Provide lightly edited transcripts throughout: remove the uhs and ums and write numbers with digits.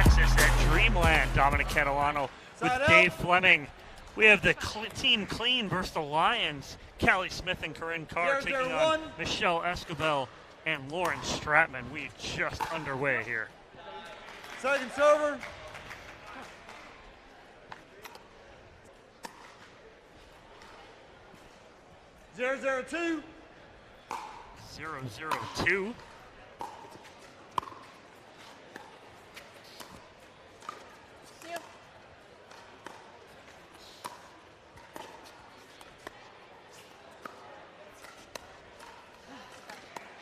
Texas at Dreamland. Dominic Catalano with Dave Fleming. We have the team clean versus the Lions. Callie Smith and Corinne Carr taking on Michelle Esquivel and Lauren Stratman. We just underway here. Second server. 0-0-2. 0-0-2.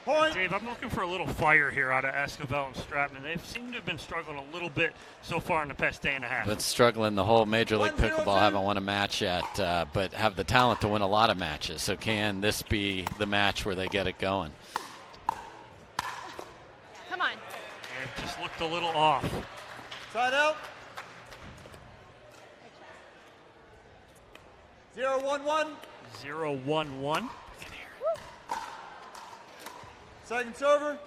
Point. Dave, I'm looking for a little fire here out of Esquivel and Stratman. They seem to have been struggling a little bit so far in the past day and a half. Been struggling the whole Major League Pickleball. Haven't won a match yet, but have the talent to win a lot of matches. So can this be the match where they get it going? Come on. And it just looked a little off. Side out. 0-1-1. 0-1-1. Second server. All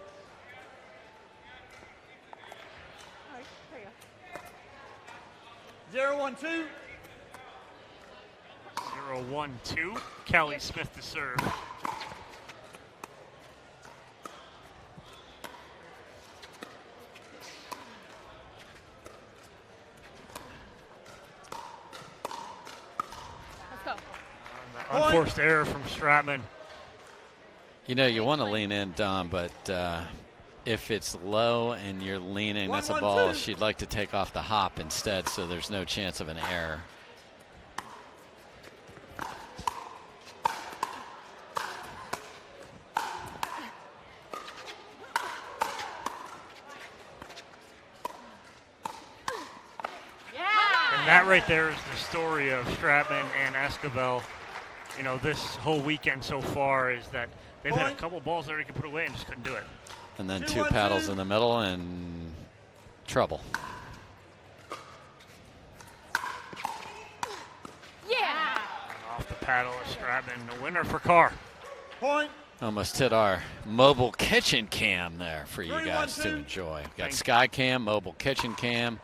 right, there you go. 0-1-2. 0-1-2. Callie Smith to serve. Let's go. Unforced error from Stratman. You know, you want to lean in, Dom, but if it's low and you're leaning, that's a ball she'd like to take off the hop instead, so there's no chance of an error. And that right there is the story of Stratman and Esquivel. You know, this whole weekend so far is that they've had a couple balls that they could put away and just couldn't do it. And then two paddles in the middle and trouble. Yeah. And off the paddle is Stratman, the winner for Carr. Point. Almost hit our mobile kitchen cam there for you guys to enjoy. We've got Sky Cam, mobile kitchen cam.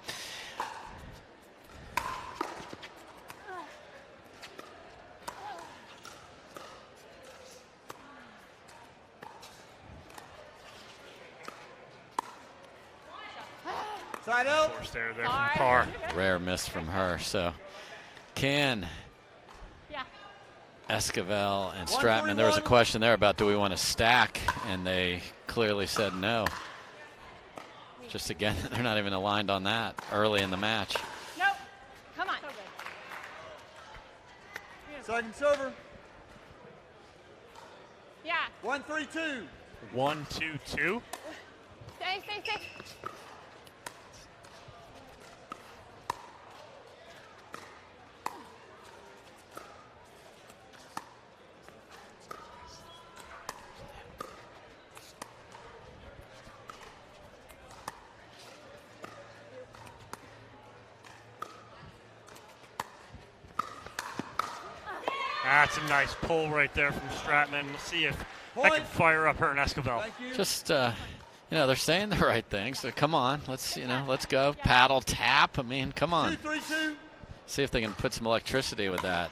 Side out. Forced error there from Carr. Rare miss from her. So can Esquivel and Stratman, there was a question there about do we want to stack, and they clearly said no. Just again, they're not even aligned on that early in the match. Nope. Come on. Second server. Yeah. 1-3-2. 1-2-2. Stay. That's a nice pull right there from Stratman. We'll see if that can fire up her and Esquivel. Just, you know, they're saying the right things. So come on, let's go. Paddle, tap. I mean, come on. 2-3-2. See if they can put some electricity with that.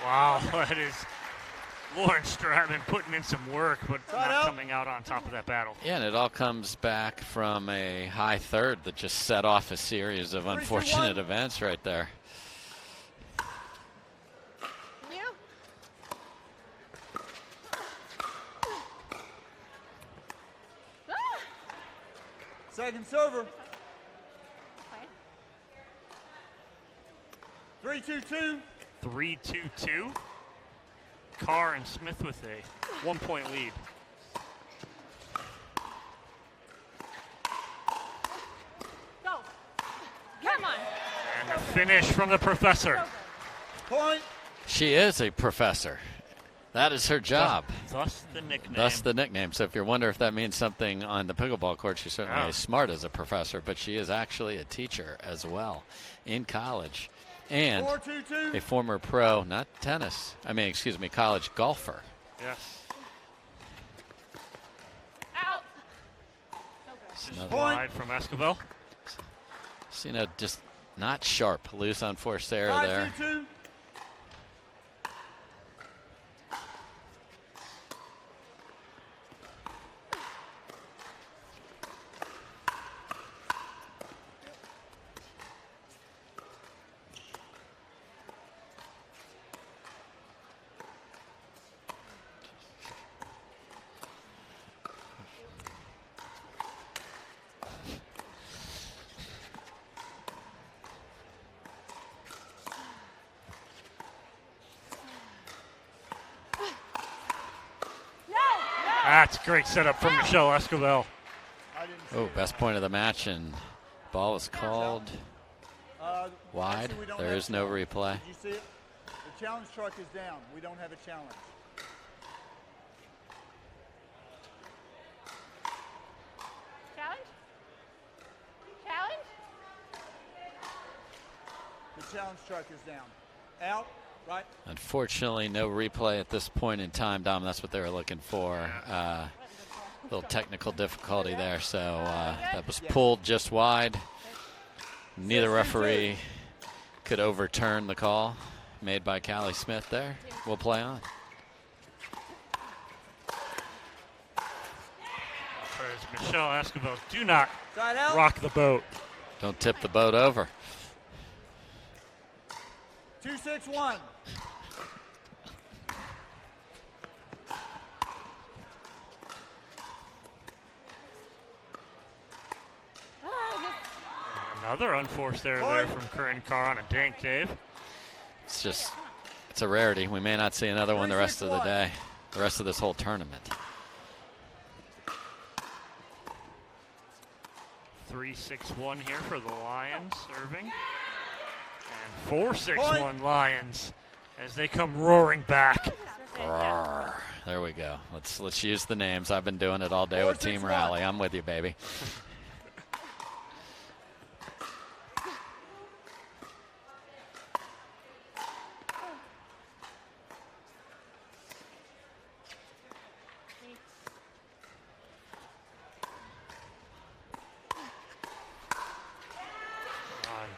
Wow, that is Lauren Stratman putting in some work, but not coming out on top of that battle. Yeah, and it all comes back from a high third that just set off a series of unfortunate events right there. Second server. 3-2-2. 3-2-2. Carr and Smith with a 1-point lead. Go. Come on. And a finish from the professor. Point. She is a professor. That is her job. Thus the nickname. Thus the nickname. So if you wonder if that means something on the pickleball court, she's certainly as smart as a professor, but she is actually a teacher as well in college. and 4-2-2. a former pro, not tennis, college golfer. Yes. Out. This is Point. wide from Esquivel. So, just not sharp. Loose unforced error there. 5-2-2. That's a great setup from Michelle Esquivel. Oh, best point of the match, and ball is called wide. Actually, we don't There have is no challenge. replay. Did you see it? The challenge truck is down. We don't have a challenge. Challenge? Challenge? The challenge truck is down. Out. Right. Unfortunately, no replay at this point in time, Dom. That's what they were looking for. Little technical difficulty there, so that was pulled just wide. Neither referee could overturn the call made by Callie Smith there. We'll play on. Whereas Michelle Esquivel, do not Side out. rock the boat. Don't tip the boat over. 2-6-1. Another unforced error there from Corrine Carr on a dink, Dave. It's a rarity. We may not see another one the rest of the day, the rest of this whole tournament. 3-6-1 here for the Lions serving. And 4-6-1 Lions as they come roaring back. Roar. There we go. Let's use the names. I've been doing it all day with Team Rally. I'm with you, baby.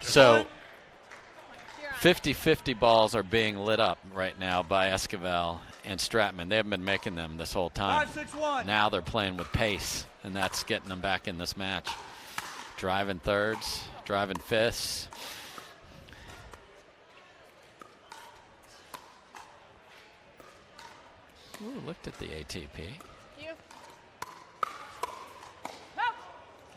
So 50-50 balls are being lit up right now by Esquivel and Stratman. They haven't been making them this whole time. 5-6-1. Now they're playing with pace, and that's getting them back in this match. Driving thirds, driving fifths. Ooh, looked at the ATP. You. Oh,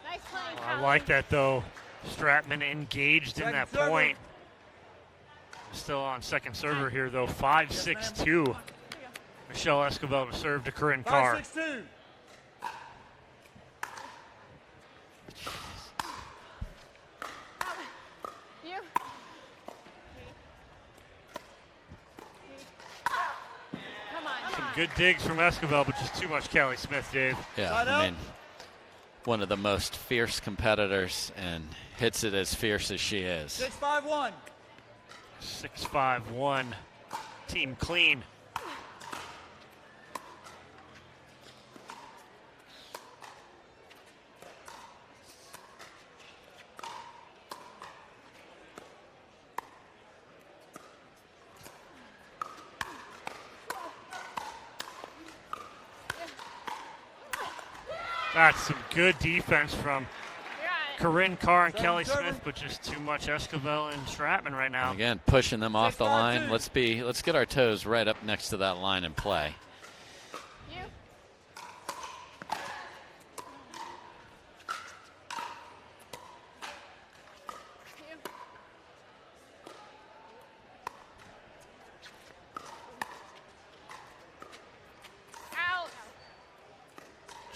nice playing, I Colin. like that, though. Stratman engaged in that Second point. Still on second server here, though. 5-6-2. Michelle Esquivel to serve to Corrine Carr. 5-6-2. You. Come on. Some good digs from Esquivel, but just too much Callie Smith, Dave. Yeah, Side I out. mean, one of the most fierce competitors, and hits it as fierce as she is. 6-5-1. 6-5-1. Team clean. That's some good defense from You're on it. Corrine Carr and Second Callie server. Smith, but just too much Esquivel and Stratman right now. Again, pushing them off the 6-5-2. line. Let's get our toes right up next to that line and play. You. You. Out.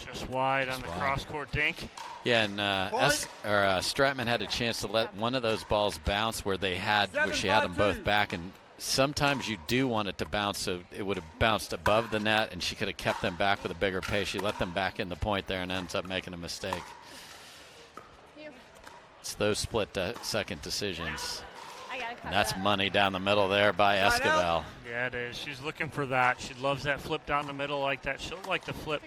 Just wide on the wide. cross-court dink. Yeah, and Stratman had a chance to let one of those balls bounce where she had them both 7-5-2. back, and sometimes you do want it to bounce, so it would have bounced above the net, and she could have kept them back with a bigger pace. She let them back in the point there and ends up making a mistake. You. It's those split second decisions. I got it. And that's money down the middle there by Esquivel. Yeah, it is. She's looking for that. She loves that flip down the middle like that. She'll like to flip.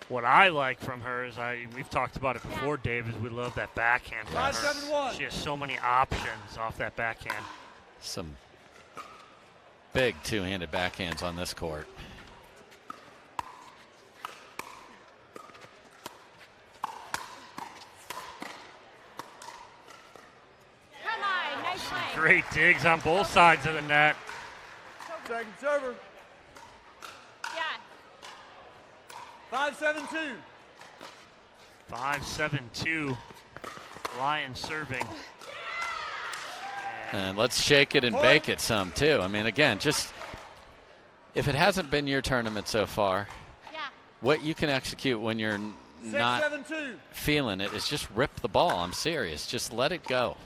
What I like from her is we've talked about it before, Dave, is we love that backhand from her. 5-7-1. She has so many options off that backhand. Some big two-handed backhands on this court. Come on, nice play. Great digs on both sides of the net. Second server. Yeah. 5-7-2. 5-7-2. Lions serving. And let's shake it and bake it some, too. I mean, again, just if it hasn't been your tournament so far, Yeah. what you can execute when you're not 6-7-2. feeling it is just rip the ball. I'm serious. Just let it go.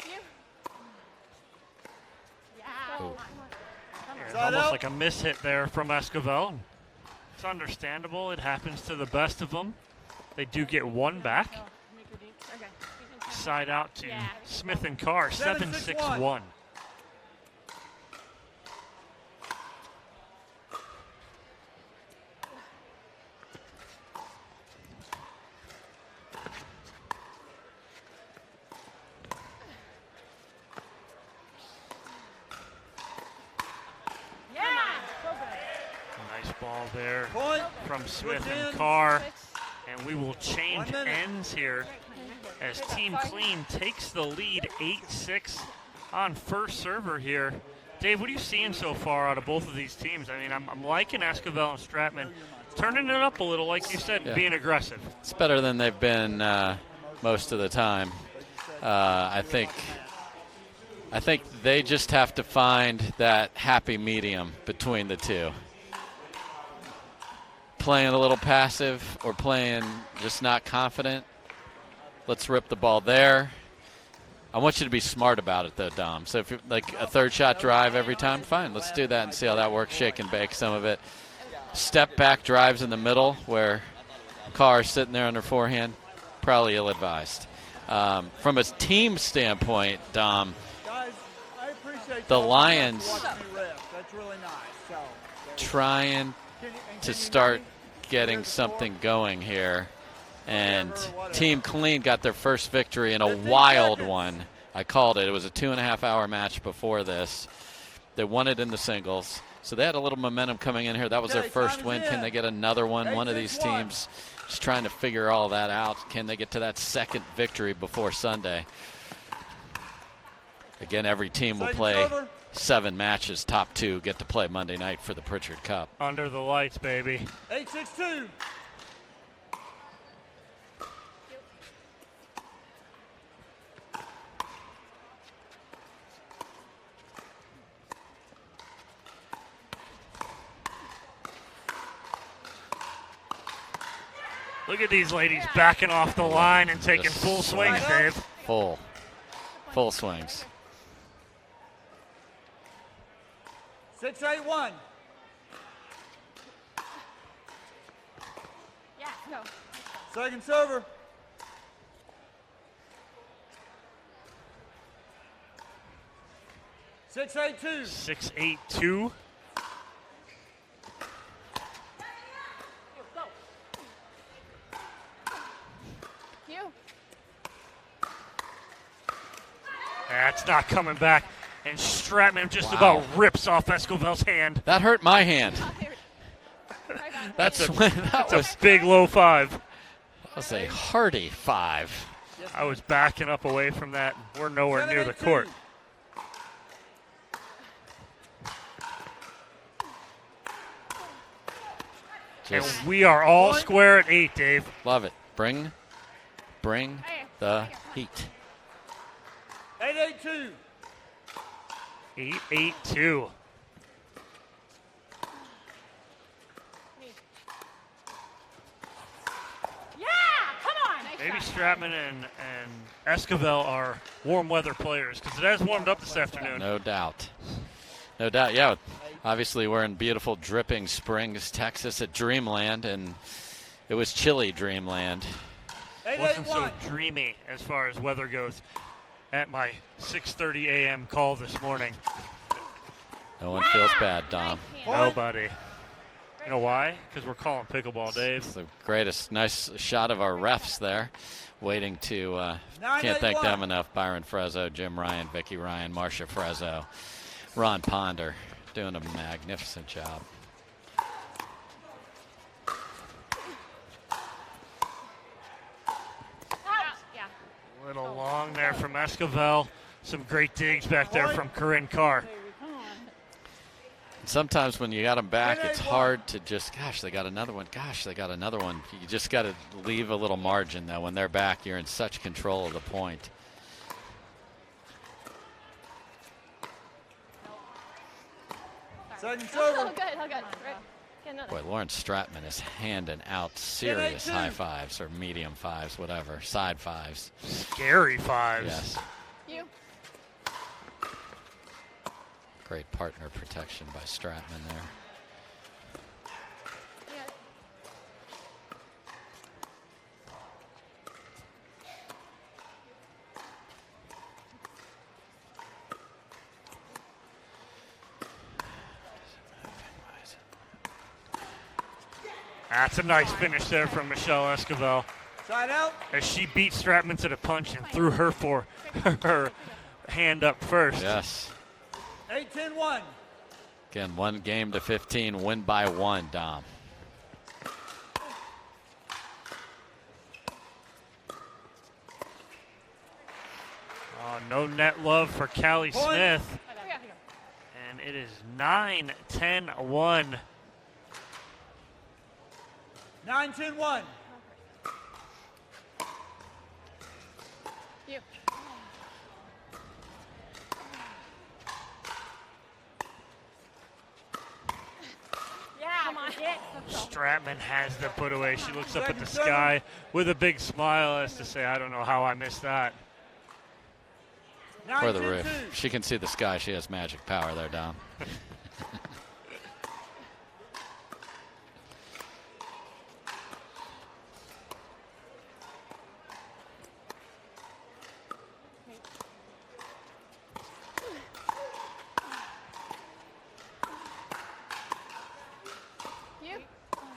You. Yeah. Ooh. It's Side almost out. like a mishit there from Esquivel. It's understandable. It happens to the best of them. They do get one back. Okay. Side out to Yeah. Smith and Carr, 7-6-1. Yeah. Nice ball there Point. from Smith Switch and in. Carr. And we will change 1 minute. ends here as Team Clean takes the lead 8-6 on first server here. Dave, what are you seeing so far out of both of these teams? I mean, I'm liking Esquivel and Stratman turning it up a little, like you said, Yeah. being aggressive. It's better than they've been most of the time. I think they just have to find that happy medium between the two. Playing a little passive or playing just not confident. Let's rip the ball there. I want you to be smart about it, though, Dom. So if you're like a third shot drive every time, fine. Let's do that and see how that works. Shake and bake some of it. Step back drives in the middle where Carr's sitting there on her forehand, probably ill-advised. From a team standpoint, Dom, Guys, I appreciate The y'all Lions- watching me ref. That's really nice. So, trying to start getting something going here. And Team Clean got their first victory in a 15 wild seconds. one. I called it. It was a 2.5-hour match before this. They won it in the singles. So they had a little momentum coming in here. That was their Okay, first time win. is Can in. they get another one? One of these 8-6-1. teams just trying to figure all that out. Can they get to that second victory before Sunday? Again, every team will Second play server. 7 matches. Top 2 get to play Monday night for the Pritchard Cup. Under the lights, baby. 8-6-2. Look at these ladies backing off the line and taking Just full swings, Dave. Full swings. 6-8-1. Yeah. Go. Second server. Six, 8-2. 6-8-2. You. That's not coming back. And Stratman just Wow. about rips off Esquivel's hand. That hurt my hand. Right on. That It's was a big low 5. That was a hearty 5. I was backing up away from that. We're nowhere near the court. 7-8-2. Just And we are all square at 8, Dave. love it. Bring the heat. 8-8-2. 8-8-2. Yeah. Come on. Nice Maybe shot. Stratman and Esquivel are warm weather players because it has warmed up this afternoon. No doubt. No doubt. Yeah. Obviously, we're in beautiful Dripping Springs, Texas at Dreamland, and it was chilly Dreamland Wasn't so dreamy as far as weather goes at my 6:30 a.m. call this morning. No one feels bad, Dom. Nobody. You know why? Because we're calling pickleball, Dave. It's the greatest. Nice shot of our refs there. Waiting to, can't thank them enough. Byron Frezzo, Jim Ryan, Vicky Ryan, Marcia Frezzo, Ron Ponder, doing a magnificent job. A little long there from Esquivel. Some great digs back there from Corrine Carr. Sometimes when you got them back, it's hard to just, gosh, they got another one. Gosh, they got another one. You just got to leave a little margin, though. When they're back, you're in such control of the point. Second's Oh, over. good. Oh, good. Right. Get another. Boy, Lawrence Stratman is handing out serious high fives or medium fives, whatever, side fives. Scary fives. Yes. You. Great partner protection by Stratman there. Yeah. That's a nice finish there from Michelle Esquivel Side out. as she beat Stratman to the punch and threw her for her hand up first. Yes. 8-10-1. Again, 1 game to 15, win by 1, Dom. Oh, no net love for Callie Smith. Yeah. And it is 9-10-1. 9-10-1. You. Yeah. Come on. Stratman has the put away. She looks up at the sky with a big smile as to say, I don't know how I missed that. For the roof. She can see the sky. She has magic power there, Dom. You. Come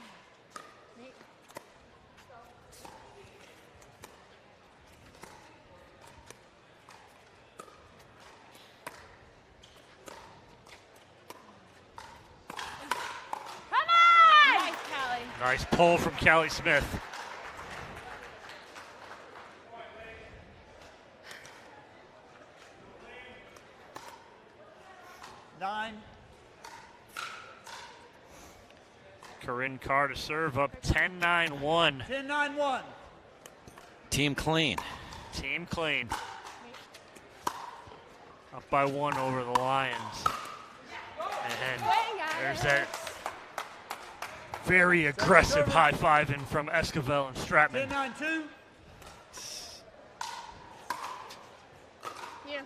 on! Nice, Callie. Nice pull from Callie Smith. Corrine Carr to serve up 10-9-1. 10-9-1. Team clean. Team clean. Up by 1 over the Lions. And there's that very aggressive high-fiving from Esquivel and Stratman. 10-9-2. You.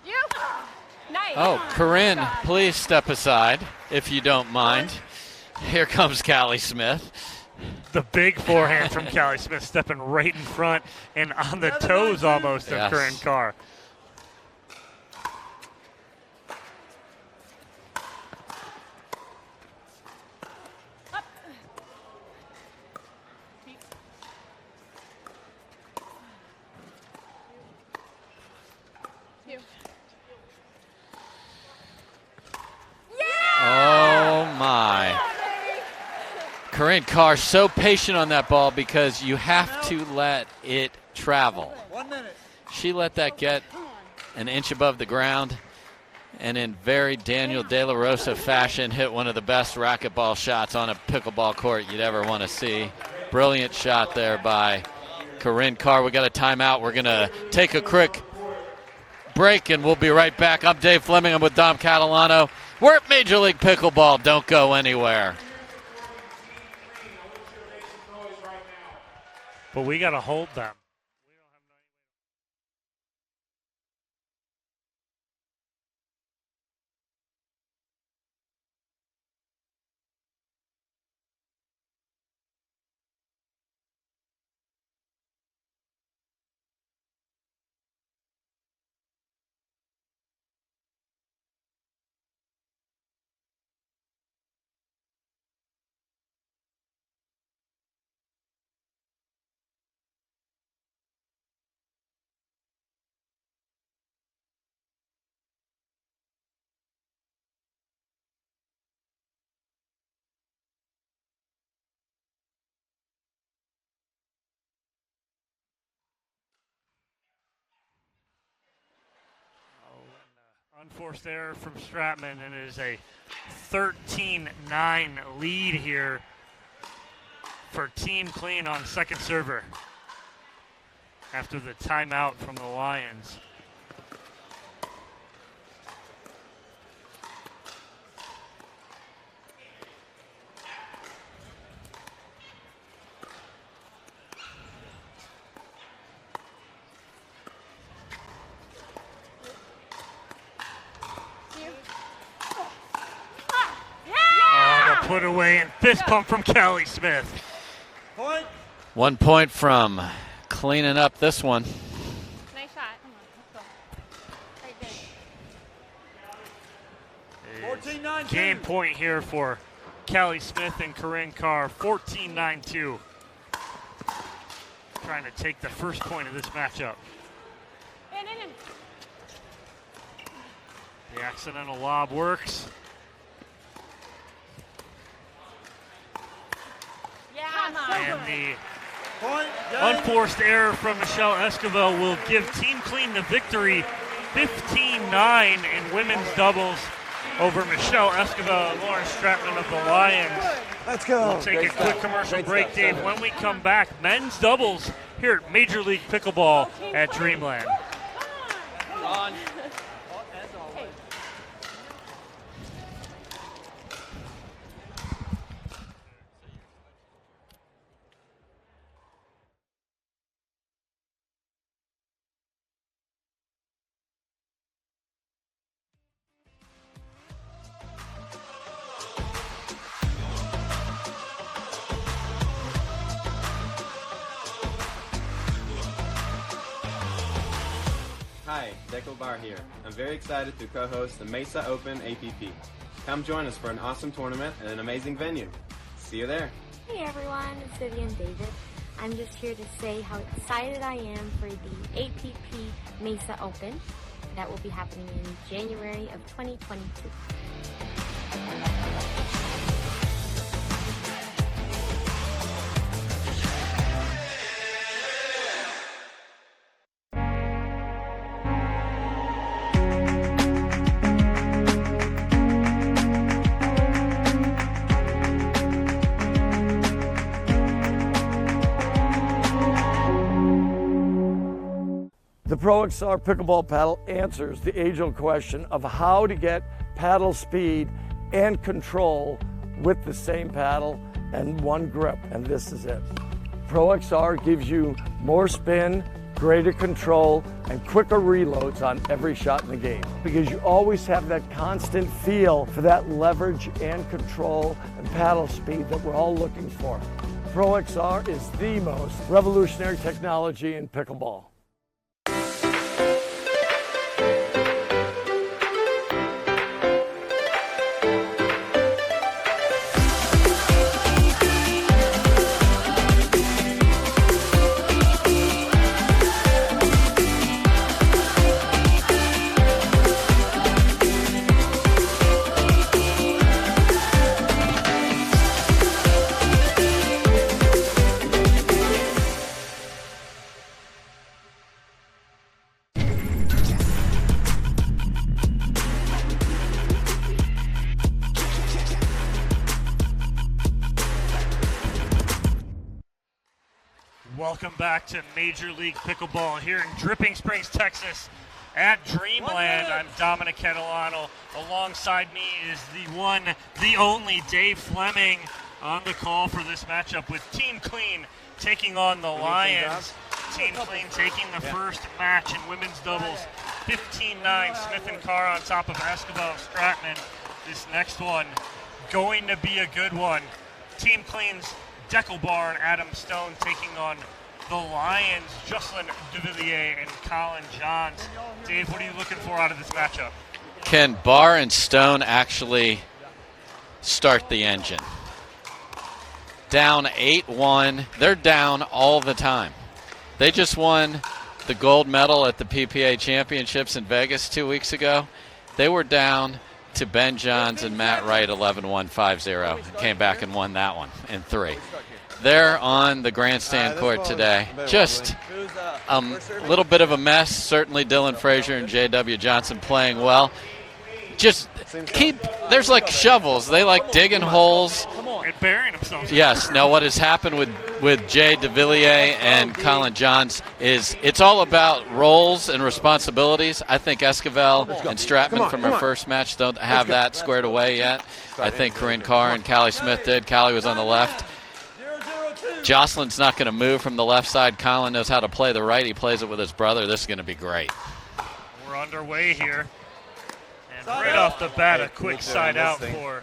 You. Nice. Oh, Corrine, please step aside if you don't mind. Here comes Callie Smith. The big forehand from Callie Smith stepping right in front and on the toes almost of Corrine Carr. You. Oh, my. Corrine Carr so patient on that ball because you have to let it travel. 1 minute. She let that get an inch above the ground and in very Daniel De La Rosa fashion hit one of the best racquetball shots on a pickleball court you'd ever want to see. Brilliant shot there by Corrine Carr. We got a timeout. We're going to take a quick break and we'll be right back. I'm Dave Fleming. I'm with Dom Catalano. We're at Major League Pickleball. Don't go anywhere. But we got to hold them. Unforced error from Stratman, and it is a 13-9 lead here for Team Clean on second server after the timeout from the Lions. Put away and fist pump from Callie Smith. Point. 1 point from cleaning up this one. Nice shot. Very good. 14-9. Game point here for Callie Smith and Corrine Carr. 14-9-2. Trying to take the first point of this matchup. In. The accidental lob works. Come on. And the Point. unforced error from Michelle Esquivel will give Team Clean the victory 15-9 in women's doubles over Michelle Esquivel and Lauren Stratman of the Lions. Let's go. We'll take a quick commercial break, Dave. When we come back, men's doubles here at Major League Pickleball at Dreamland. Ron. Hi, Dekel here. I'm very excited to co-host the Mesa Open APP. Come join us for an awesome tournament and an amazing venue. See you there. Hey everyone, it's Vivian David. I'm just here to say how excited I am for the APP Mesa Open that will be happening in January of 2022. The Pro XR Pickleball Paddle answers the age-old question of how to get paddle speed and control with the same paddle and one grip, and this is it. Pro XR gives you more spin, greater control, and quicker reloads on every shot in the game because you always have that constant feel for that leverage and control and paddle speed that we're all looking for. Pro XR is the most revolutionary technology in pickleball. Welcome back to Major League Pickleball here in Dripping Springs, Texas at Dreamland. I'm Dominic Catalano. Alongside me is the one, the only Dave Fleming on the call for this matchup with Team Clean taking on the Lions. Team Clean taking the first match in women's doubles. 15-9, Smith and Carr on top of Esquivel and Stratman. This next one going to be a good one. Team Clean's Dekel and Adam Stone taking on the Lions, Jocelyn Devilliers and Colin Johns. Dave, what are you looking for out of this matchup? Can Barr and Stone actually start the engine? Down 8-1. They're down all the time. They just won the gold medal at the PPA Championships in Vegas 2 weeks ago. They were down to Ben Johns and Matt Wright 11-1, 5-0. Came back and won that one in 3. They're on the grandstand court today. Just a little bit of a mess. Certainly Dylan Frazier and J.W. Johnson playing well. just keep. There's like shovels. They like digging holes. And burying themselves. Yes. Now, what has happened with Jay Devilliers and Colin Johns is it's all about roles and responsibilities. I think Esquivel and Stratman from our first match don't have that squared away yet. I think Corrine, Carr, and Callie Smith did. Callie was on the left. Jocelyn's not going to move from the left side. Colin knows how to play the right. He plays it with his brother. This is going to be great. We're underway here. And right off the bat, a quick side out for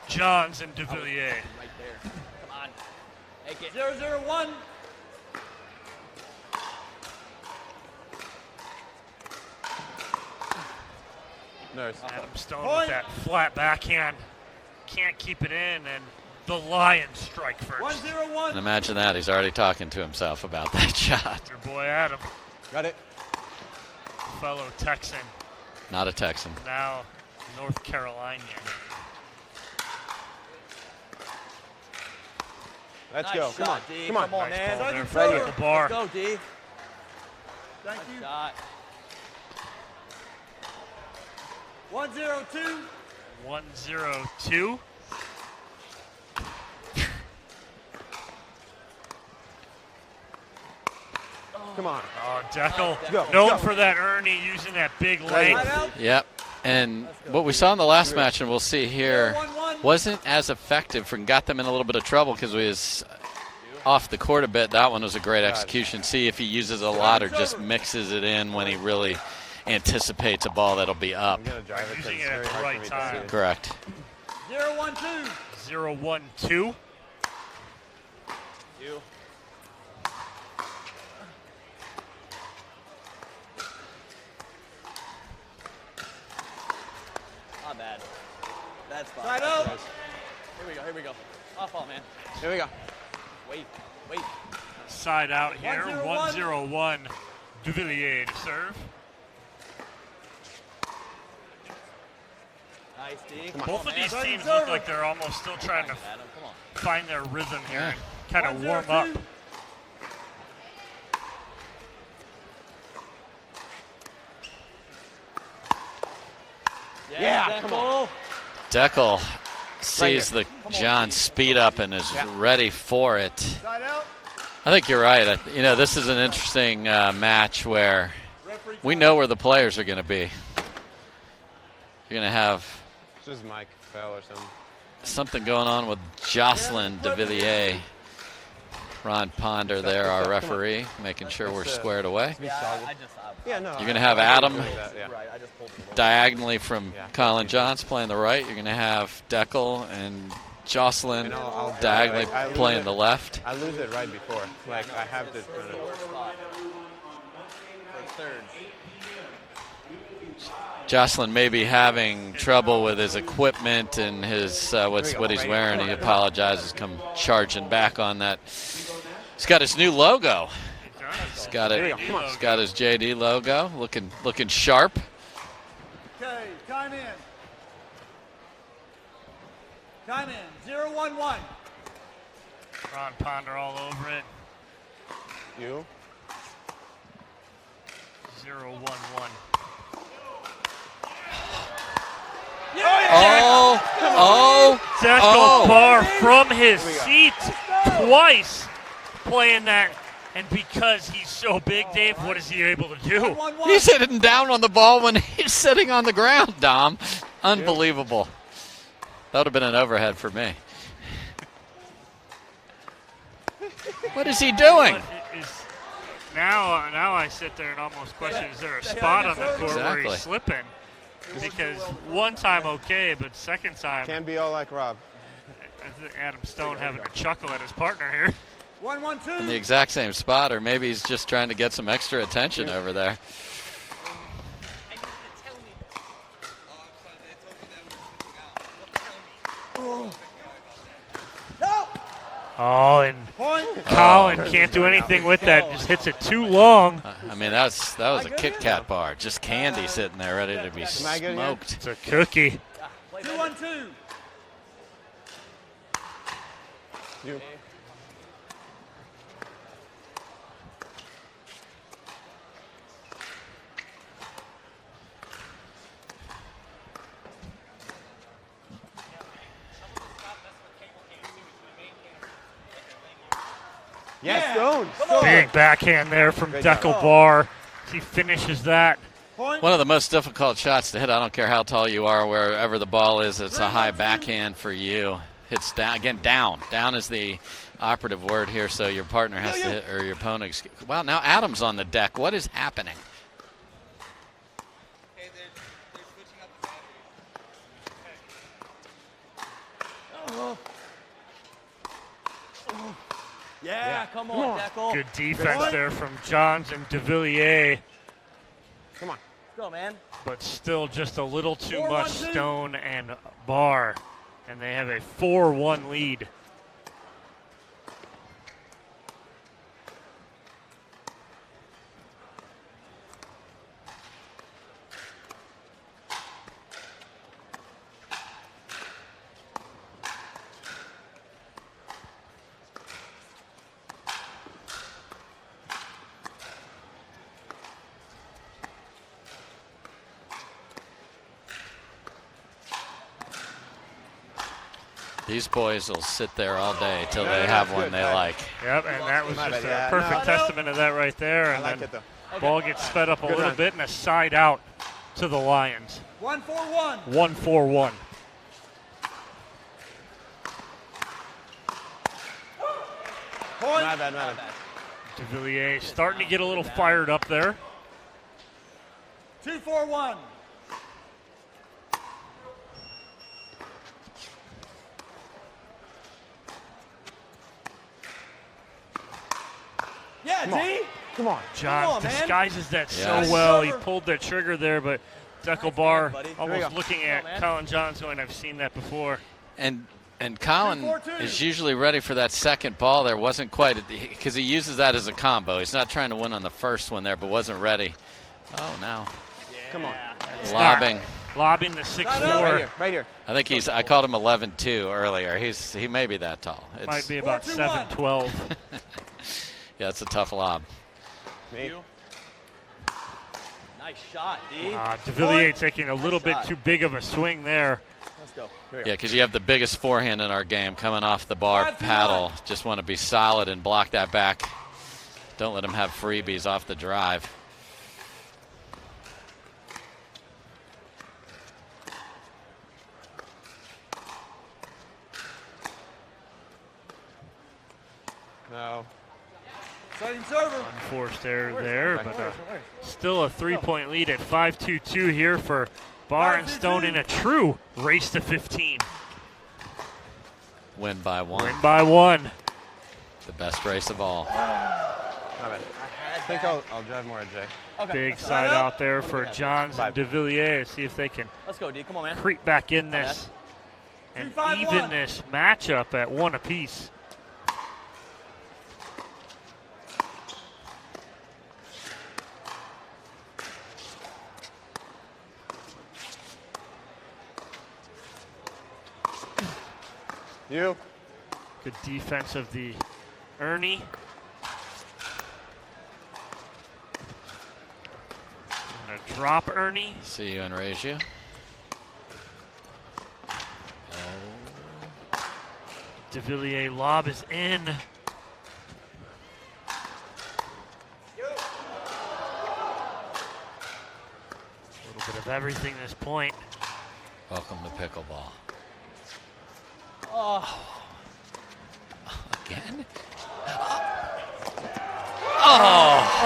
Johns and Devilliers. Right there. Come on. Take it. 0-0-1. Nurse. Adam Stone with that flat backhand. Can't keep it in, and the Lions strike first. 1-0-1. And imagine that. He's already talking to himself about that shot. Your boy Adam, Got it. fellow Texan, Not a Texan. now North Carolinian. Let's Nice go. Come on. shot, D. Come on. Come on, Nice man. ball there Right from here. the bar. Go, D. Thank you. Shot. 1-0-2. 1-0-2. Come on. Oh, Dekel, Go, known go. for that Ernie, using that big Side length. out. Yep. And what we saw in the last match, and we'll see here, 1-1. wasn't as effective and got them in a little bit of trouble because we was off the court a bit. That one was a great execution. See if he uses a lot or just mixes it in when he really anticipates a ball that'll be up. I'm going to drive it 'cause Using it's it at very the hard right for me to time. see. Correct. 0-1-2. 0-1-2. You. Not bad. That's fine. Side out. Here we go. Here we go. Off ball, man. Here we go. Wait. Wait. Side out here. 1-0-1. 1-0-1. Devilliers to serve. Nice, D. Both of these man. teams It's look over. like they're almost still trying to Adam, come on. find their rhythm here Yeah. and kind of warm up. 1-0-2. Yeah, come on. Dekel sees the John speed up and is ready for it. Side out. I think you're right. You know, this is an interesting match where Referee we know where the players are going to be. You're going to have It's just Mike fell or something. something going on with Jocelyn Devilliers. Ron Ponder there, our referee, making sure we're squared away. Yeah, no. You're going to have Adam Yeah. Right, I just pulled it. diagonally from Yeah. Colin Johns playing the right. You're going to have Dekel and Jocelyn And I'll diagonally like, I lose playing it. the left. I lose it right before. Like, I have to. For third. Jocelyn may be having trouble with his equipment and his what he's wearing. He apologizes, come charging back on that. He's got his new logo. He's got it. He's got his JD logo, looking sharp. Okay, time in. Time in. 0-1-1. Ron Ponder all over it. You? 0-1-1. Dekel Bar from his seat twice playing that. And because he's so big, Dave, what is he able to do? 1-1-1. He's hitting down on the ball when he's sitting on the ground, Dom. Unbelievable. That would have been an overhead for me. What is he doing? Now I sit there and almost question, is there a spot on the court where Exactly. he's slipping? Because one time okay, but second time, Can't be all like Rob. I think Adam Stone having a chuckle at his partner here. 1-1-2. In the exact same spot, or maybe he's just trying to get some extra attention over there. Oh, and Point. Colin can't do anything with that. Just hits it too long. I mean, that was a Kit Kat bar, just candy sitting there ready to be I good here? smoked. It's a cookie. 2-1-2. You. Yes, Stone. Big backhand there from Dekel Bar. He finishes that. One of the most difficult shots to hit. I don't care how tall you are, wherever the ball is, it's a high backhand for you. Hits down, again, down. Down is the operative word here, so your partner has to hit, or your opponent. Well, now Adam's on the deck. What is happening? Okay, they're switching up the batteries. Yeah, come on, Dekel. Good defense there from Johns and Devilliers, Come on. Let's go, man. but still just a little too much Stone and Bar. And they have a 4-1 lead. These boys will sit there all day till they have one they like. Yep, and that was just a perfect testament of that right there. And then ball gets sped up a little bit and a side out to the Lions. 1-4-1. 1-4-1. Point. My bad. Devilliers starting to get a little fired up there. 2-4-1. Yeah, D. Come on. John man. disguises that Yes. so well. He pulled the trigger there, but Dekel Bar buddy. Here we almost go. looking at Colin Johns going, I've seen that before. And Colin 2-4-2. is usually ready for that second ball there. Wasn't quite, because he uses that as a combo. He's not trying to win on the first one there, but wasn't ready. Oh, now. Come on. Lobbing. Lobbing the Right 6'4". here. Right here. I think I called him 11'2" earlier. He may be that tall. Might be about 4-2-1. 7'12". Yeah, it's a tough lob. Me. Nice shot, D. Devilliers taking a little bit shot. too big of a swing there. Let's go. Yeah, because you have the biggest forehand in our game coming off the bar 5-2-1. paddle. Just want to be solid and block that back. Don't let him have freebies off the drive. No. Setting server. Unforced error there, but still a 3-point lead at 5-2-2 here for Bar and Stone in a true race to 15. Win by one. Win by one. The best race of all. My bad. I think I'll drive more at Jay. Okay. Big side out there for Johns and Devilliers. See if they can Let's go, D. Come on, man. creep back in this and 2-5-1. even this matchup at one apiece. You. Good defense of the Ernie. Gonna drop Ernie. See you and raise you. Devilliers lob is in. A little bit of everything this point. Welcome to pickleball. Oh, Again?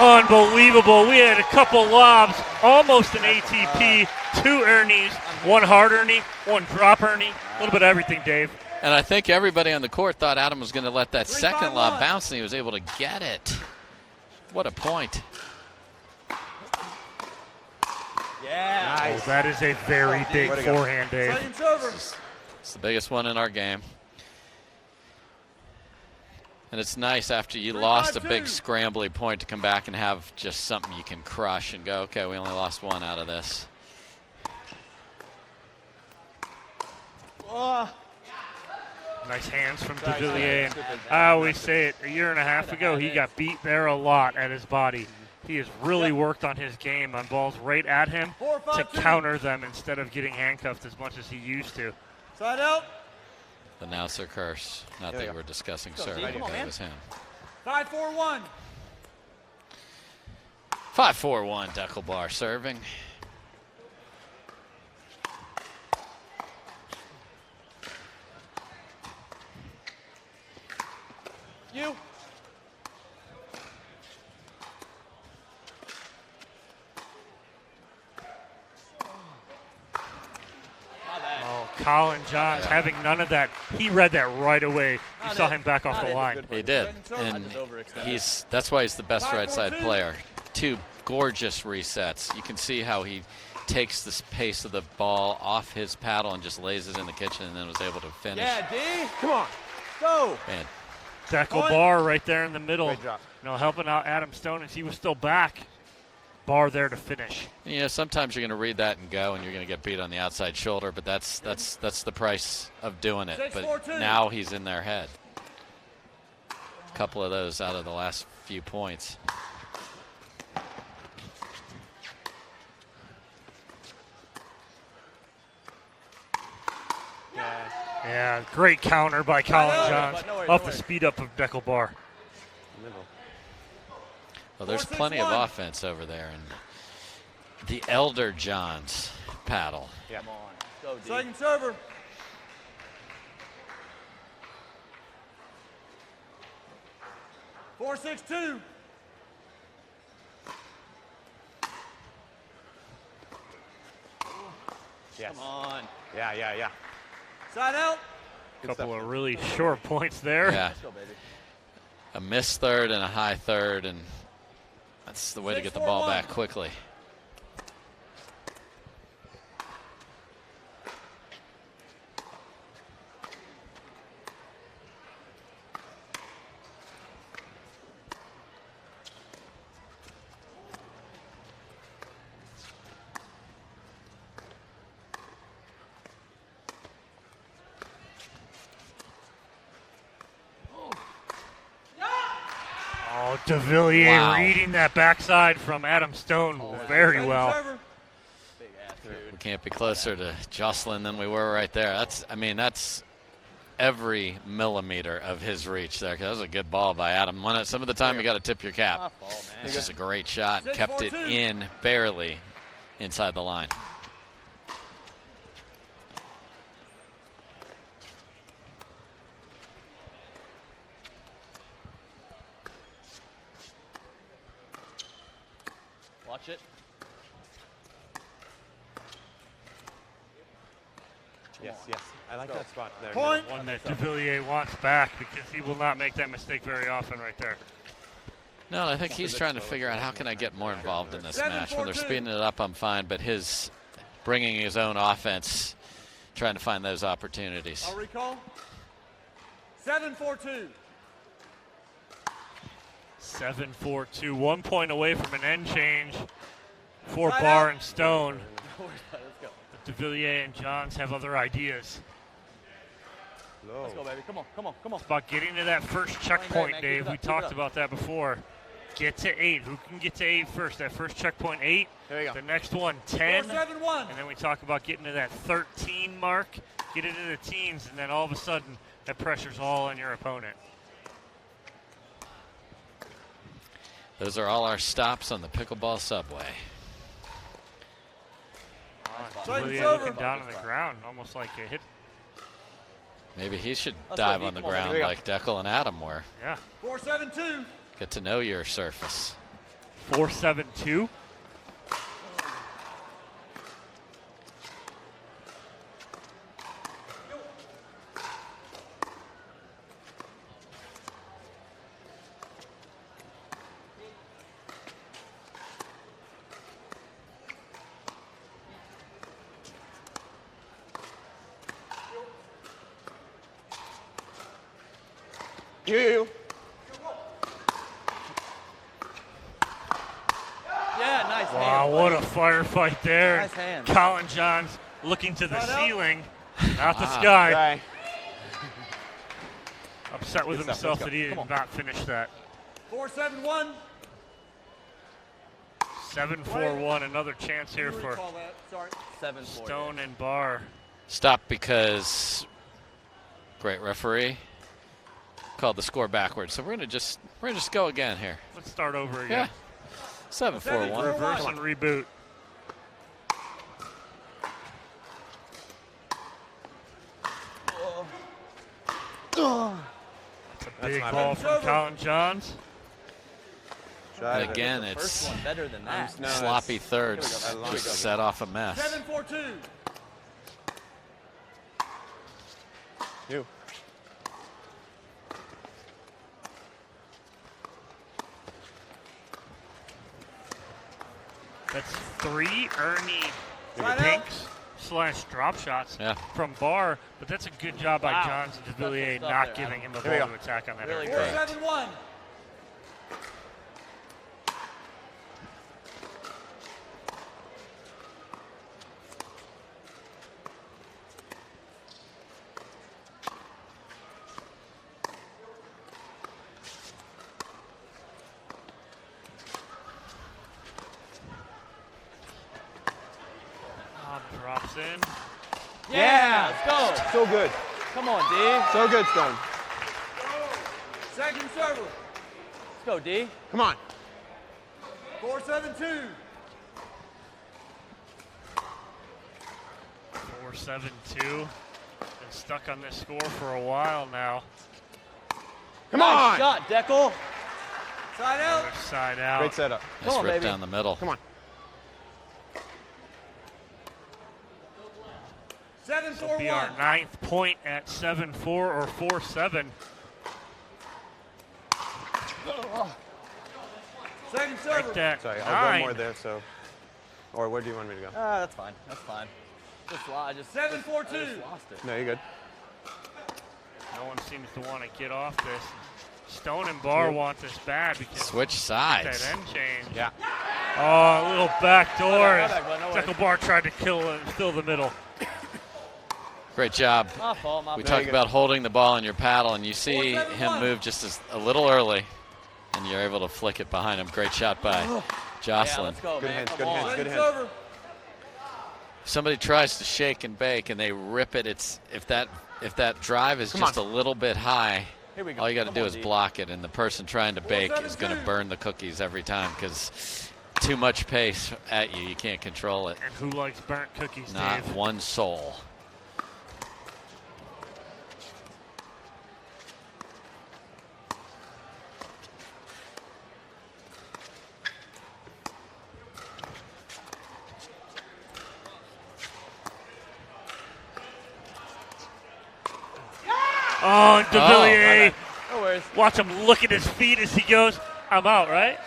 Unbelievable. We had a couple lobs, almost an ATP, two Ernies, one hard Ernie, one drop Ernie, a little bit of everything, Dave. And I think everybody on the court thought Adam was going to let that second 3-5-1. lob bounce, and he was able to get it. What a point. yeah. Nice. Oh, that is a very big Way to go. forehand, Dave. Setting server. It's the biggest one in our game. And it's nice after you lost a big 3-5-2. scrambly point to come back and have just something you can crush and go, okay, we only lost one out of this. Nice hands from Devilliers. And I always say it, a year and a half ago, he got beat there a lot at his body. He has really worked on his game on balls right at him to 4-5-2. counter them instead of getting handcuffed as much as he used to. Side out. The announcer curse. Not Here we that go. we're discussing Go, serving, D, come on, but it man. was him. 5-4-1. 5-4-1, Dekel Bar serving. You. Oh, Colin Johns having none of that. He read that right away. You saw him back off the line. He did, and that's why he's the best right side player. 2 gorgeous resets. You can see how he takes the pace of the ball off his paddle and just lays it in the kitchen and then was able to finish. Yeah, D. Come on. Go. Man, Dekel Bar right there in the middle. Great job. Helping out Adam Stone as he was still back. Bar there to finish. Sometimes you're going to read that and go, and you're going to get beat on the outside shoulder, but that's the price of doing it. But now he's in their head. A couple of those out of the last few points. Yeah, great counter by Colin Johns off the speed up of Dekel Bar. Well, there's plenty of offense over there, and the elder Johns paddle. Yeah. Come on. Go, D. Second server. Four, 6-2. Yes. Come on. Yeah. Side out. Couple of really short points there. Yeah. Let's go, baby. A missed third and a high third, and that's the way to get the ball 6-4-1. back quickly. Oh, Devilliers reading that backside from Adam Stone very well. Big ass, dude. We can't be closer to Jocelyn than we were right there. That's every millimeter of his reach there. That was a good ball by Adam. Some of the time you got to tip your cap. My fault, man. It's just a great shot. Kept it in barely inside the line. Watch it. Yes. I like that spot there. Point. One that Devilliers wants back because he will not make that mistake very often right there. No, I think he's trying to figure out how can I get more involved in this match. When they're speeding it up, I'm fine, but his bringing his own offense, trying to find those opportunities. I'll recall. 7-4-2. 7-4-2, 1 point away from an end change for Barr and Stone. Let's go. But Devilliers and Johns have other ideas. Let's go, baby. Come on. It's about getting to that first checkpoint, man. Dave. Keep it We up, keep talked it up. about that before. Get to 8. Who can get to 8 first? That first checkpoint, 8. There you go. The next one, 10. 4-7-1. And then we talk about getting to that 13 mark, get into the teens, and then all of a sudden, that pressure's all on your opponent. Those are all our stops on the pickleball subway. Devilliers looking down on the ground, almost like a hit. Maybe he should Let's go, dive D. on the Come on, ground here we go. like Dekel and Adam were. Yeah. 4-7-2. Get to know your surface. 4-7-2. You. Yeah, nice Wow, hand. what a firefight there. Nice hand. Colin Johns looking to the ceiling, not the sky. Okay. Upset with Good stuff, himself let's go. that he did not finish that. 4-7-1. 7-4-1, another chance here for Recall that. Sorry. 7-4. Stone and Barr. Stop because great referee. called the score backwards. So we're gonna just go again here. Let's start over Yeah. again. 7-4-1. Reverse and reboot. Big my ball bad. from Colin Johns. And again, it's First one better than that. No, sloppy that's- thirds. Here we go. Just set off a mess. 7-4-2. You. That's 3 Ernie Side out. pinks / drop shots Yeah. from Barr, but that's a good job by Wow. Johns and Special Devilliers stuff not there, giving him the Here we ball go. to attack on that. Really area. good. 4-7-1. Drops in. Yeah, let's go. So good. Come on, D. So good, Stone. Second server. Let's go, D. Come on. 4-7-2. 4-7-2. Been stuck on this score for a while now. Come Nice on. shot, Dekel. Side out. Other side out. Great setup. Nice Come on, rip baby. down the middle. Come on. 7-4-1. Be our 9th point at 7-4 or 4-7. Second server. Right at Sorry, I'll go 9. more there. So, or where do you want me to go? That's fine. That's fine. I just 7-4-2. lost it. No, you're good. No one seems to want to get off this. Stone and Barr want this bad because Switch that sides. end change. Yeah. Oh, a little back door. Right back, bud, no worries. Dekel Barr tried to fill the middle. Great job. My fault. We No, talked you're about holding the ball in your paddle, and you see 4-7-1. him move just a little early, and you're able to flick it behind him. Great shot by Yeah, Jocelyn. let's go, Good man. hands, Come good on. hands, Second good server. Somebody tries to shake and bake, and they rip it. It's if that drive is Come just on. a little bit high, Here we go. all you got to Come do on, is D. block it, and the person trying to bake is going to 4-7-2. burn the cookies every time because too much pace at you. You can't control it. And who likes burnt cookies, Not Dave? one soul. Oh, and Devilliers. No worries. Watch him look at his feet as he goes, I'm out, right?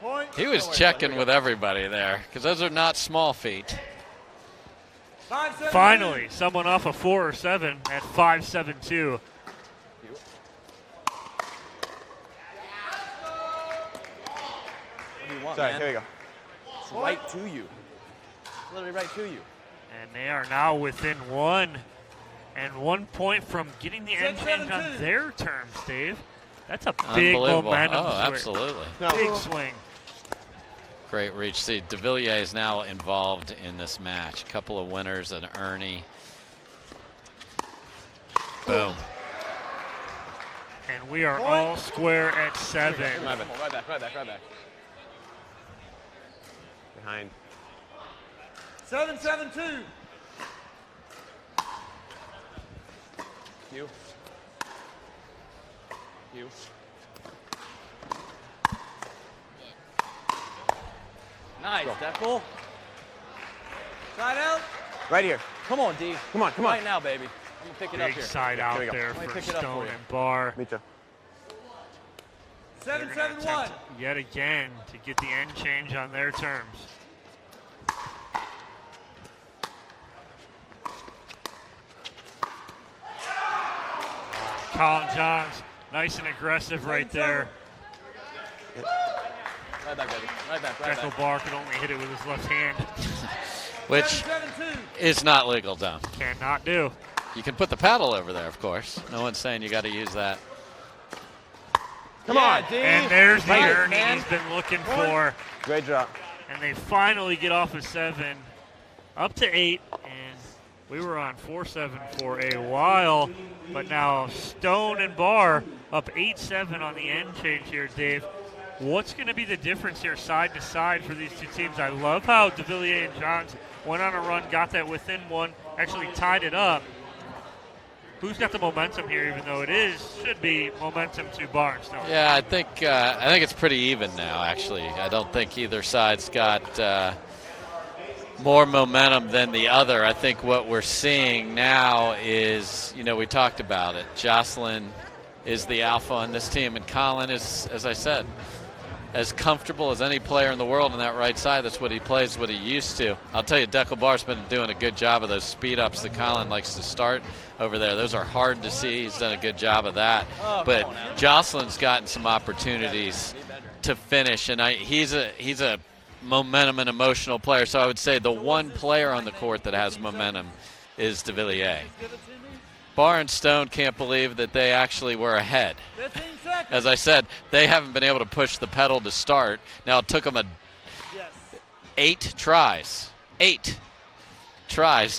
Point. He was checking with everybody there because those are not small feet. 5-7-2. Finally, someone off a 4 or 7 at 5-7-2. What do you want, Sorry, man? here we go. It's right to you. Literally right to you. And they are now within 1 and 1 point from getting the end change on 6-7-2. their terms, Dave. That's a big Unbelievable. momentum Oh, swing. absolutely. No. Big swing. Great reach. See, Devilliers is now involved in this match. A couple of winners and Ernie. Boom. And we are all square at 7. My bad. Come on, right back, right back, right back. Behind. 7-7-2. You. You. Nice, Dekel. Side out. Right here. Come on, D. Come on, come on. Right now, baby. I'm gonna pick it up Big here. side out we go. there Let me for pick it up for Stone you. and Barr. Meet you. They're gonna 7-7-1. attempt yet again to get the end change on their terms. Colin Johns, nice and aggressive right there. Right back, baby. Right back, right Dekel back. Barr could only hit it with his left hand. Which 7-7-2. is not legal, Dom. Cannot do. You can put the paddle over there, of course. No one's saying you got to use that. Come on. D. And there's the Nice, Ernie man. he's been looking for. Great job. And they finally get off of 7, up to 8, and We were on 4-7 for a while, but now Stone and Barr up 8-7 on the end change here, Dave. What's going to be the difference here side to side for these two teams? I love how Devilliers and Johns went on a run, got that within one, actually tied it up. Who's got the momentum here, even though should be momentum to Barr and Stone? Yeah, I think it's pretty even now, actually. I don't think either side's got more momentum than the other. I think what we're seeing now is, we talked about it. Jocelyn is the alpha on this team, and Colin is, as I said, as comfortable as any player in the world on that right side. That's what he plays, what he used to. I'll tell you, Dekel Barr's been doing a good job of those speed ups that Colin likes to start over there. Those are hard to see. He's done a good job of that. But Jocelyn's gotten some opportunities to finish, and he's a momentum and emotional player. So I would say the one player on the court that has momentum is Devilliers. Barr and Stone can't believe that they actually were ahead. As I said, they haven't been able to push the pedal to start. Now it took them 8 tries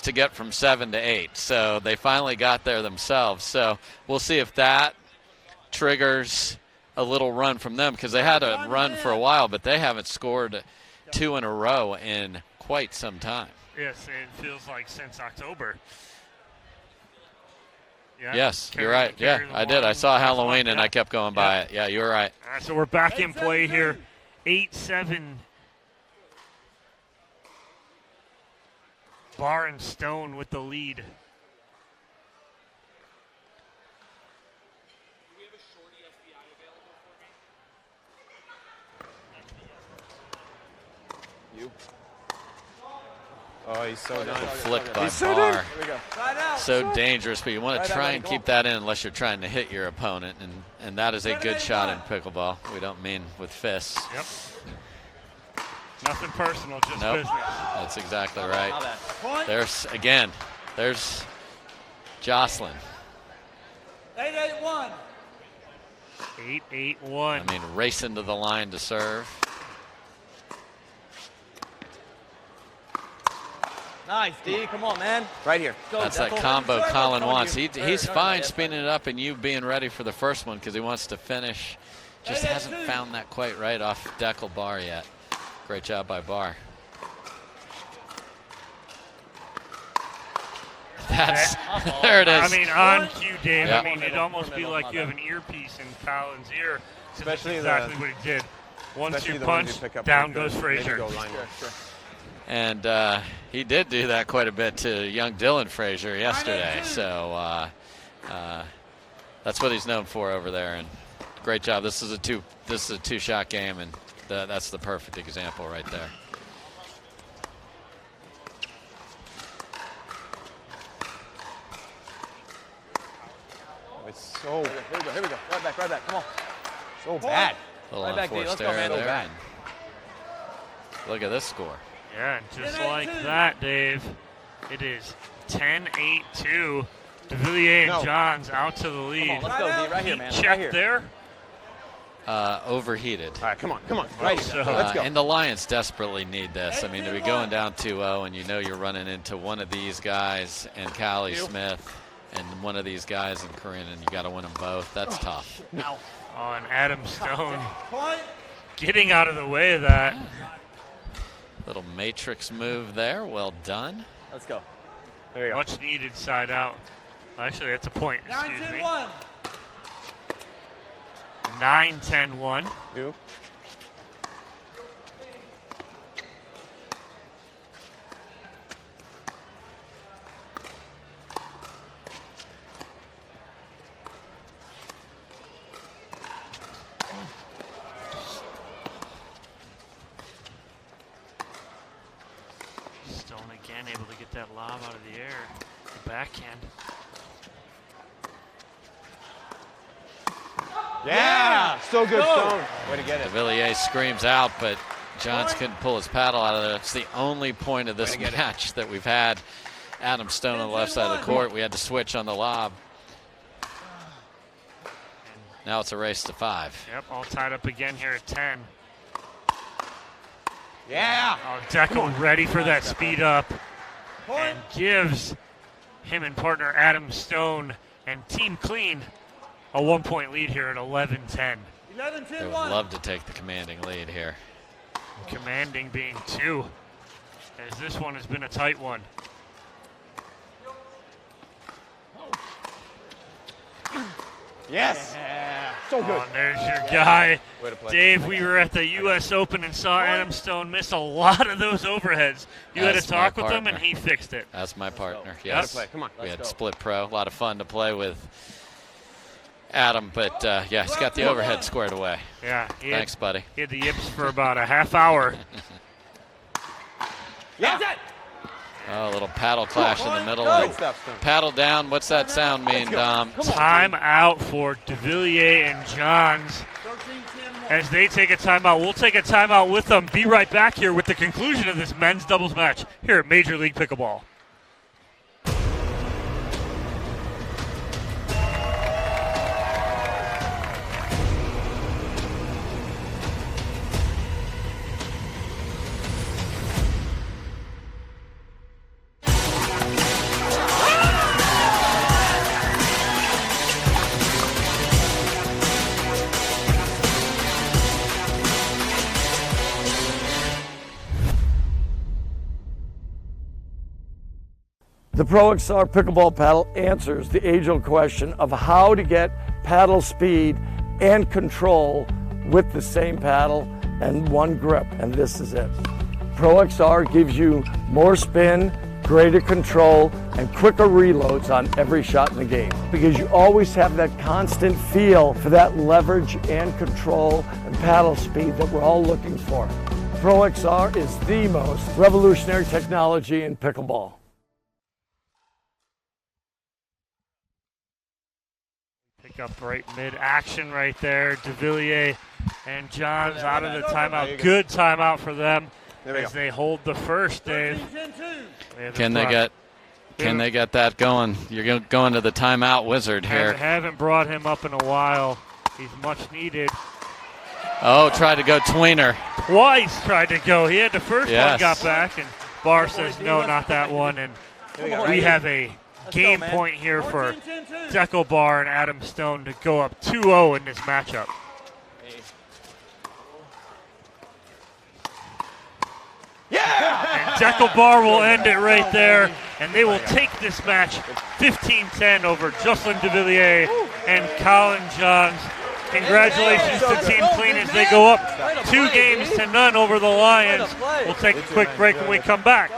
to get from 7 to 8. So they finally got there themselves. So we'll see if that triggers a little run from them, because they had a run for a while, but they haven't scored 2 in a row in quite some time. Yes, it feels like since October. Yeah, yes, you're right. Yeah, I did. I saw Halloween and I kept going by it. Yeah, you were right. All right, so we're back in play here. 8-7. Barr and Stone with the lead. You. Oh, he's so done. Flick by Barr. So dangerous, but you want to try and keep that in unless you're trying to hit your opponent, and that is a good shot in pickleball. We don't mean with fists. Yep. Nothing personal, just business. That's exactly right. There's Jocelyn. 8-8-1. 8-8-1. I mean, racing to the line to serve. Nice, D. Come on, man. Right here. Go, that's that combo Colin wants. He's fine spinning it up and you being ready for the first one because he wants to finish. Just hasn't found that quite right off Dekel Barr yet. Great job by Barr. There it is. I mean, on cue, Dave. Yep. I mean, it'd almost be like you have an earpiece in Colin's ear. Especially that's exactly what he did. Once you punch, down goes Frazier. And he did do that quite a bit to young Dylan Frazier yesterday. So that's what he's known for over there. And great job. This is a two-shot game, and that's the perfect example right there. It's so. Here we go. Right back. Come on. So bad. A little unforced error there. Look at this score. Yeah, and just like that, Dave, it is 10-8-2. Devilliers and Johns out to the lead. Come on, let's go, D. Right here, man. Check right there. Overheated. All right, come on. Right here. Let's go. And the Lions desperately need this. I mean, to be going down 2-0 and you know you're running into one of these guys and Callie Smith and one of these guys and Corrine, and you got to win them both. That's tough. Oh, and Adam Stone getting out of the way of that. Little matrix move there. Well done. Let's go. There you go. Much needed side out. Actually, that's a point. Excuse me. 9-10-1. You. Stone again able to get that lob out of the air. The backhand. Yeah! So good, Stone. Way to get it. Devilliers screams out, but Johns couldn't pull his paddle out of there. It's the only point of this match that we've had Adam Stone on the left side of the court. We had to switch on the lob. Now it's a race to 5. Yep, all tied up again here at 10. Yeah! Oh, Dekel ready for that speed up and gives him and partner Adam Stone and Team Clean a 1-point lead here at 11-10. 11-10-1. They would love to take the commanding lead here. Commanding being 2, as this one has been a tight one. Yes. So good. Oh, and there's your guy. Way to play. Dave, we were at the U.S. Open and saw Adam Stone miss a lot of those overheads. You had That's to talk my with him, and partner. he fixed it. That's my partner. Way to Yes. play. Come on. We had split pro. A lot of fun to play with Adam, but yeah, he's got the overhead squared away. Yeah. Thanks, buddy. He had the yips for about a half hour. Yeah. Oh, a little paddle clash in the middle. Good stuff, Stone. Paddle down. What's that sound mean, Dom? Time out for Devilliers and Johns. 13-10-1. As they take a timeout, we'll take a timeout with them. Be right back here with the conclusion of this men's doubles match here at Major League Pickleball. The Pro XR Pickleball Paddle answers the age-old question of how to get paddle speed and control with the same paddle and one grip, and this is it. Pro XR gives you more spin, greater control, and quicker reloads on every shot in the game, because you always have that constant feel for that leverage and control and paddle speed that we're all looking for. Pro XR is the most revolutionary technology in pickleball. Pick up right mid-action right there. Devilliers and Johns out of the timeout. Good timeout for them as they hold the first, Dave. 13-10-2. Can they get that going? You're going to the timeout wizard here. Haven't brought him up in a while. He's much needed. Oh, tried to go tweener. Twice tried to go. He had the first one, Yes. got back, and Barr says no, not that one. And we have a game point here for 14-10-2. Dekel Barr and Adam Stone to go up 2-0 in this matchup. And Dekel Barr will end it right there, and they will take this match 15-10 over Jocelyn Devilliers and Colin Johns. Congratulations to Team Clean as they go up 2-0 over the Lions. We'll take a quick break when we come back.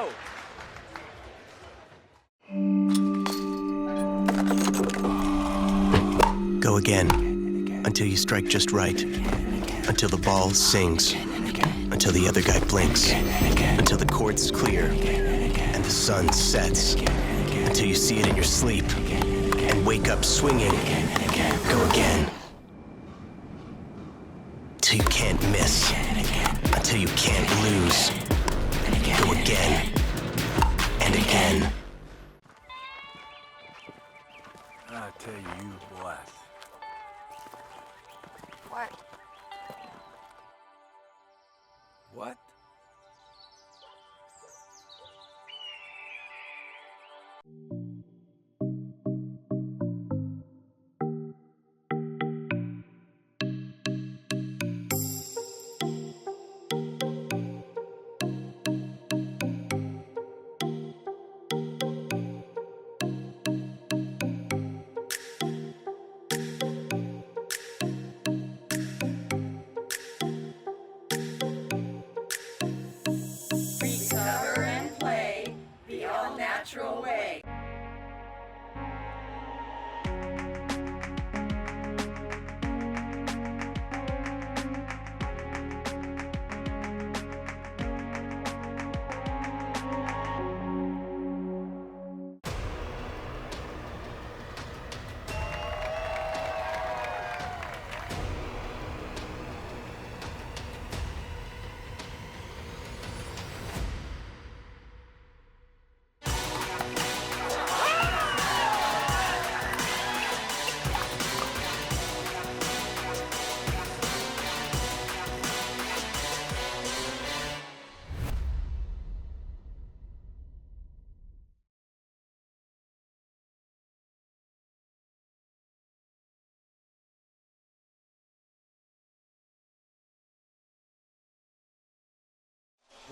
Go again, until you strike just right, until the ball sings, until the other guy blinks, until the court's clear, and the sun sets, until you see it in your sleep, and wake up swinging. Go again. Till you can't miss, until you can't lose. Go again, and again. I tell you what. What? What?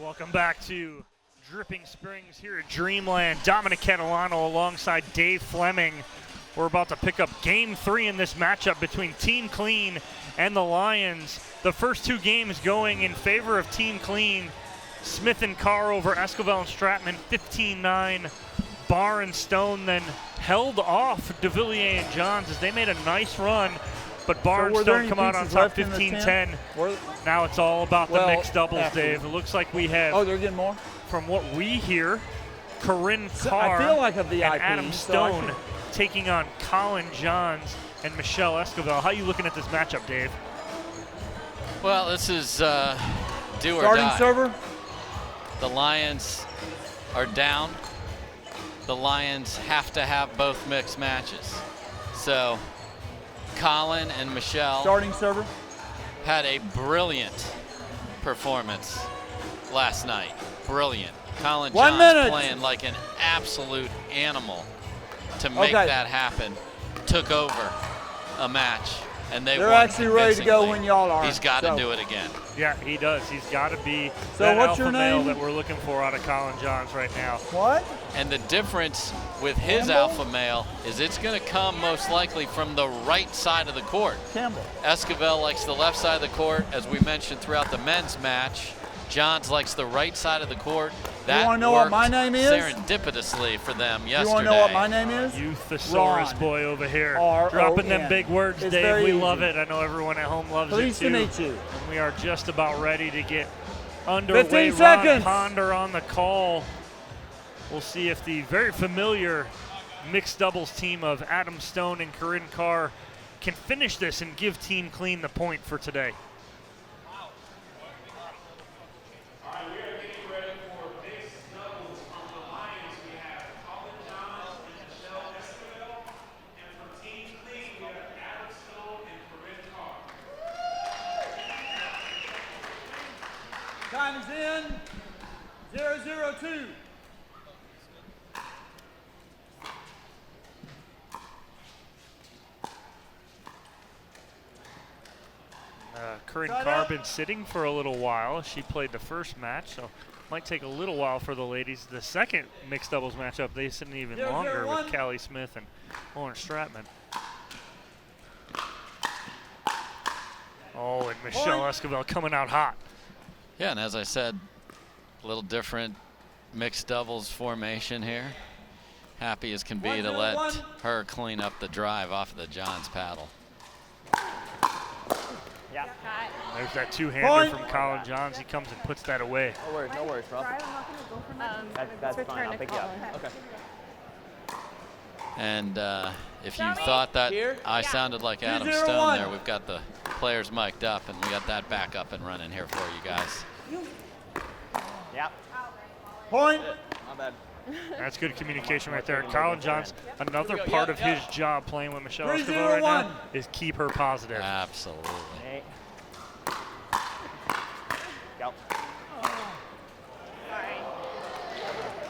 Welcome back to Dripping Springs here at Dreamland. Dominic Catalano alongside Dave Fleming. We're about to pick up Game 3 in this matchup between Team Clean and the Lions. The first two games going in favor of Team Clean. Smith and Carr over Esquivel and Stratman, 15-9. Barr and Stone then held off Devilliers and Johns as they made a nice run. But Barr and Stone come out on top 15-10. Now it's all about the mixed doubles, Dave. It looks like we have, they're getting more? From what we hear, Corrine Carr I feel like a VIP, and Adam Stone taking on Colin Johns and Michelle Esquivel. How are you looking at this matchup, Dave? Well, this is do or Starting die. server? The Lions are down. The Lions have to have both mixed matches. So Colin and Michelle Starting server? had a brilliant performance last night. Brilliant. Colin 1 Johns minute. playing like an absolute animal to make that happen. Took over a match, and they're actually ready to go when y'all are. He's got to do it again. Yeah, he does. He's got to be So that what's alpha your male name? that we're looking for out of Colin Johns right now. What? And the difference with his alpha male is it's going to come most likely from the right side of the court. Campbell. Esquivel likes the left side of the court, as we mentioned throughout the men's match. Johns likes the right side of the court. That wanna know what worked my name is? serendipitously for them yesterday. You want to know what my name is? You thesaurus Ron. boy over here. R-O-N. Dropping them big words, It's Dave. very We easy. love it. I know everyone at home loves Pleased it too. to meet you. And we are just about ready to get underway. 15 Ron seconds. Ponder on the call. We'll see if the very familiar mixed doubles team of Adam Stone and Corrine Carr can finish this and give Team Clean the point for today. Time is in. 0-0-2. Corrine Carr been sitting for a little while. She played the first match, so might take a little while for the ladies. The second mixed doubles matchup, they sitting even longer with Callie Smith and Lauren Stratman. Oh, and Michelle Esquivel coming out hot. Yeah, and as I said, a little different mixed doubles formation here. Happy as can be to let her clean up the drive off of the Johns paddle. Yeah. There's that two-hander from Colin Johns. He comes and puts that away. No worries, bro. That's fine. I'll pick you up. Okay. And if you thought that I sounded like Adam Stone there, we've got the players mic'd up, and we got that back up and running here for you guys. Yep. Point. My bad. That's good communication right there. Colin Johns, another part of his job playing with Michelle Esquivel right now is keep her positive. Absolutely. Yep.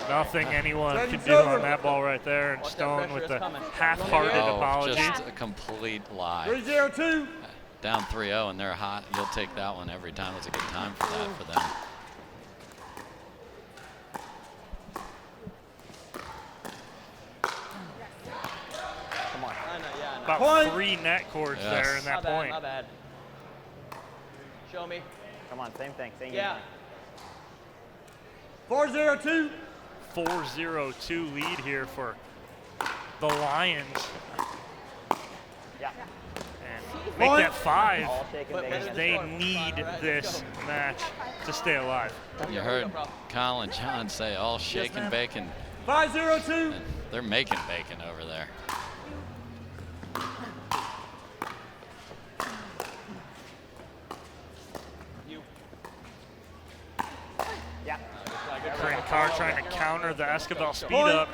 Nothing anyone can do on that ball right there. And Stone with the half-hearted apology. Just a complete lie. 3-0-2. Down 3-0 and they're hot. You'll take that one every time. It's a good time for that for them. Come on. About 3 net cords there in that point. My bad. Show me. Come on, same thing. Same game. 4-0-2. 4-0-2 lead here for the Lions. Yeah. And make that 5 as they need this match to stay alive. You heard Colin John say all shake and bacon. 5-0-2. They're making bacon over there. Corrine Carr trying to counter the Esquivel speed up.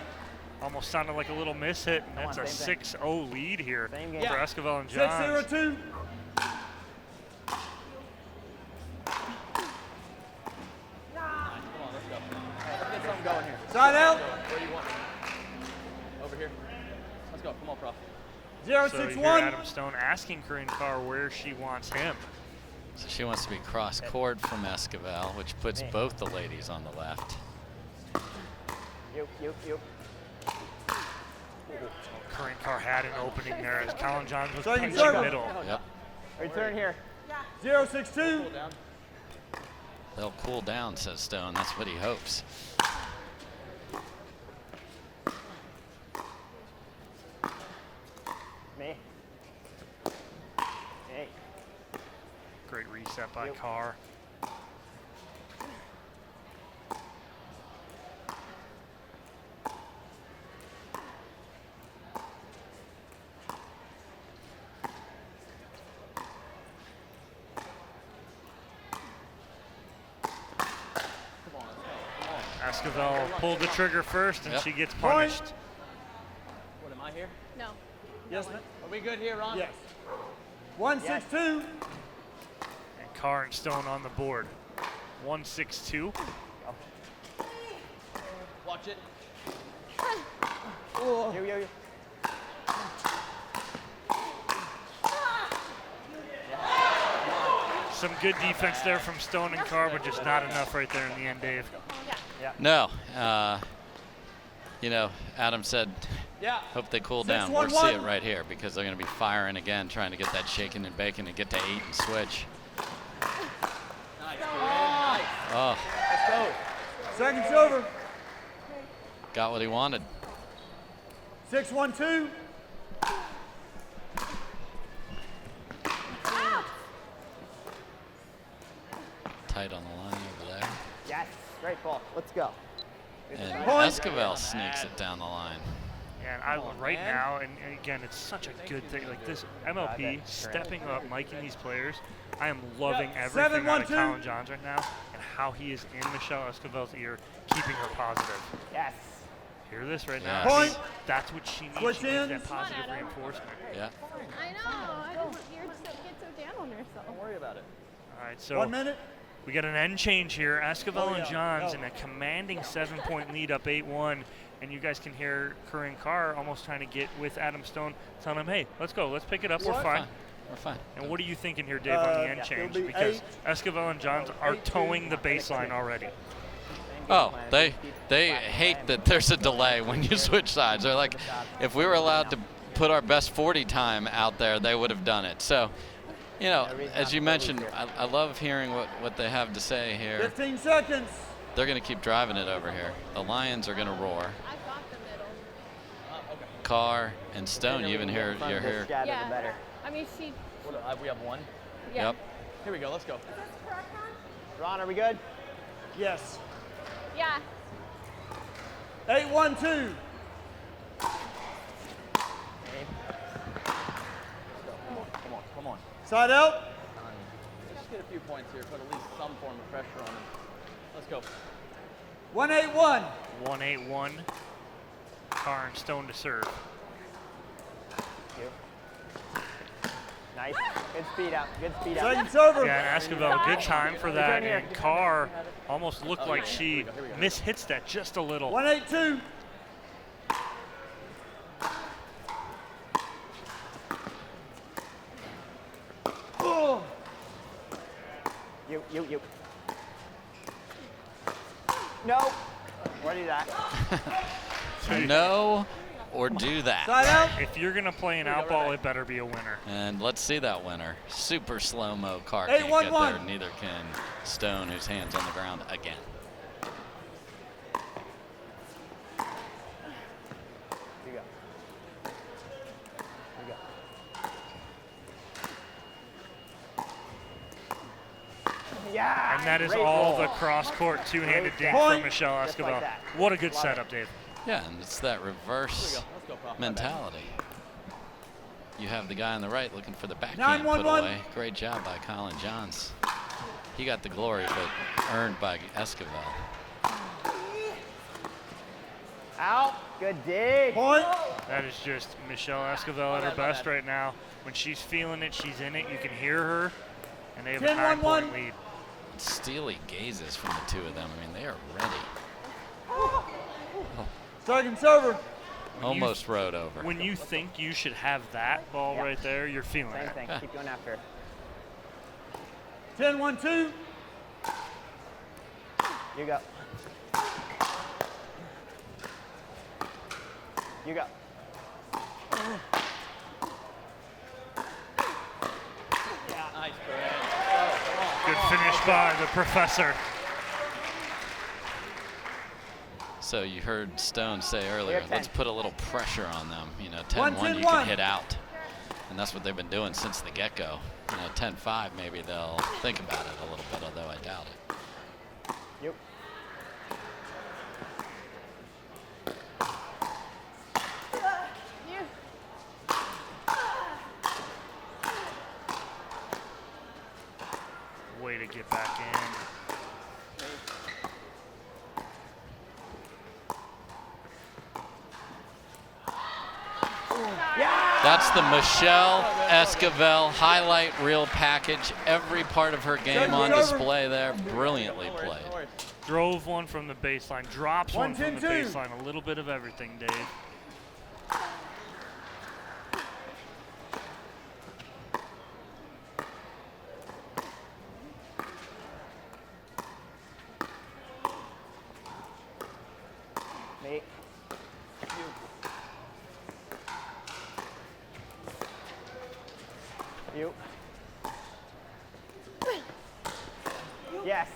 Almost sounded like a little miss hit, and that's a 6-0 lead here for Esquivel and Johns. 6-0-2. Side out. Where do you want me? Over here. Let's go. Come on, Prof. 0-6-1. So you hear Adam Stone asking Corrine Carr where she wants him. So she wants to be cross court from Esquivel, which puts both the ladies on the left. Corrine Carr had an opening there as Colin Johns was pinching middle. Yep. Return here. 0-6-2. They'll cool down, says Stone. That's what he hopes. Me. Hey. Great reset by Carr. Esquivel pulled the trigger first, and she gets punished. What, am I here? No. Yes, ma'am. Are we good here, Ron? Yes. 1-6-2. And Carr and Stone on the board. 1-6-2. Watch it. Oh. Some good defense there from Stone and Carr, but just not enough right there in the end, Dave. No. You know, Adam said, hope they cool down. We'll see it right here because they're going to be firing again, trying to get that shaking and baking and get to 8 and switch. Nice. Oh. Let's go. Seconds over. Got what he wanted. 6-1-2. Tight on the line over there. Yes. Great ball. Let's go. And Esquivel sneaks it down the line. Yeah, and right now, and again, it's such a good thing. Like this MLP stepping up, miking these players. I am loving everything out of Colin Johns right now and how he is in Michelle Esquivel's ear, keeping her positive. Yes. Hear this right now. Point. I mean, that's what she needs. She needs that positive reinforcement. Yeah. I know. I don't get so down on herself. Don't worry about it. All right, so 1 minute. we got an end change here. Esquivel and Johns in a commanding 7-point lead, up 8-1. And you guys can hear Corrine Carr almost trying to get with Adam Stone, telling him, hey, let's go. Let's pick it up. We're fine. We're fine. And what are you thinking here, Dave, on the end change? Because Esquivel and Johns are towing the baseline already. Oh, they hate that there's a delay when you switch sides. They're like, if we were allowed to put our best 40 time out there, they would have done it. So, you know, as you mentioned, I love hearing what they have to say here. 15 seconds. They're going to keep driving it over here. The Lions are going to roar. Carr and Stone, you even hear you're here. Yeah. I mean, she. We have one. Yeah. Yep. Here we go. Let's go. Ron, are we good? Yes. Yeah. 8-1-2. Come on. Side out. Just get a few points here. Put at least some form of pressure on him. Let's go. 1-8-1. 1-8-1. Carr and Stone to serve. Nice. Good speed up. Good speed up. Seconds over. Yeah, and Esquivel, good time for that. And Carr almost looked like she mishits that just a little. 1-8-2. Oh. You. No. Or do that. No or do that. Side out. If you're going to play an out ball, it better be a winner. And let's see that winner. Super slow-mo. Carr 8-1-1. can't get there. Neither can Stone, whose hand's on the ground again. Yeah. And that is all the cross-court two-handed dig from Michelle Esquivel. Like what a good setup, Dave. Yeah, and it's that reverse mentality. You have the guy on the right looking for the backhand put away. Great job by Colin Johns. He got the glory, but earned by Esquivel. Out. Good dig. Point. That is just Michelle Esquivel at her best right now. When she's feeling it, she's in it. You can hear her, and they have a 9-point lead. Steely gazes from the two of them. I mean, they are ready. Seconds over. Almost rode over. When you think you should have that ball right there, you're feeling Same it. thing. Keep going after. 10-1-2. You go. You go. Yeah, nice, Corrine. Good finish by the professor. So you heard Stone say earlier, let's put a little pressure on them. You know, 10-1 10-1. you can hit out. And that's what they've been doing since the get-go. You know, 10-5, maybe they'll think about it a little bit, although I doubt it. Yep. Way to get back in. That's the Michelle Esquivel highlight reel package. Every part of her game on display there. Brilliantly played. Drove one from the baseline, drops one from the 1-10-2. baseline. A little bit of everything, Dave. Me. You. Yes.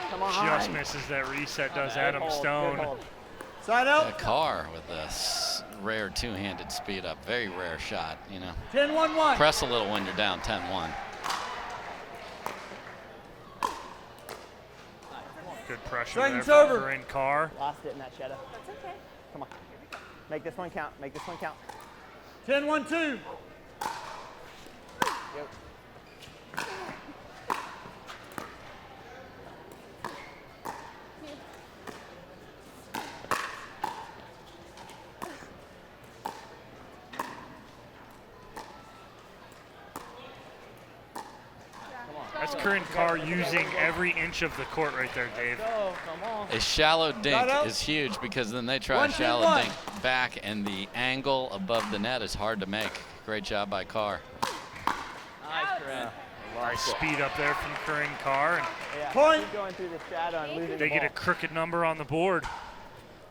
Come on. Just misses that reset, does Adam Stone. Side out. Carr with a rare two-handed speed up. Very rare shot, you know. 10-1-1. Press a little when you're down 10-1. Good pressure Strike's there from over. Corrine Carr. Lost it in that shadow. That's okay. Come on. Make this one count. Make this one count. 10-1-2. Yep. That's Corrine Carr using every inch of the court right there, Dave. Go. Come on. A shallow dink out. is huge because then they try a 1-2-1. shallow dink back, and the angle above the net is hard to make. Great job by Carr. Nice, Corrine. Nice speed up there from Corrine Carr. And Yeah. Point. Keep going through the shadow and losing they the get a ball. crooked number on the board.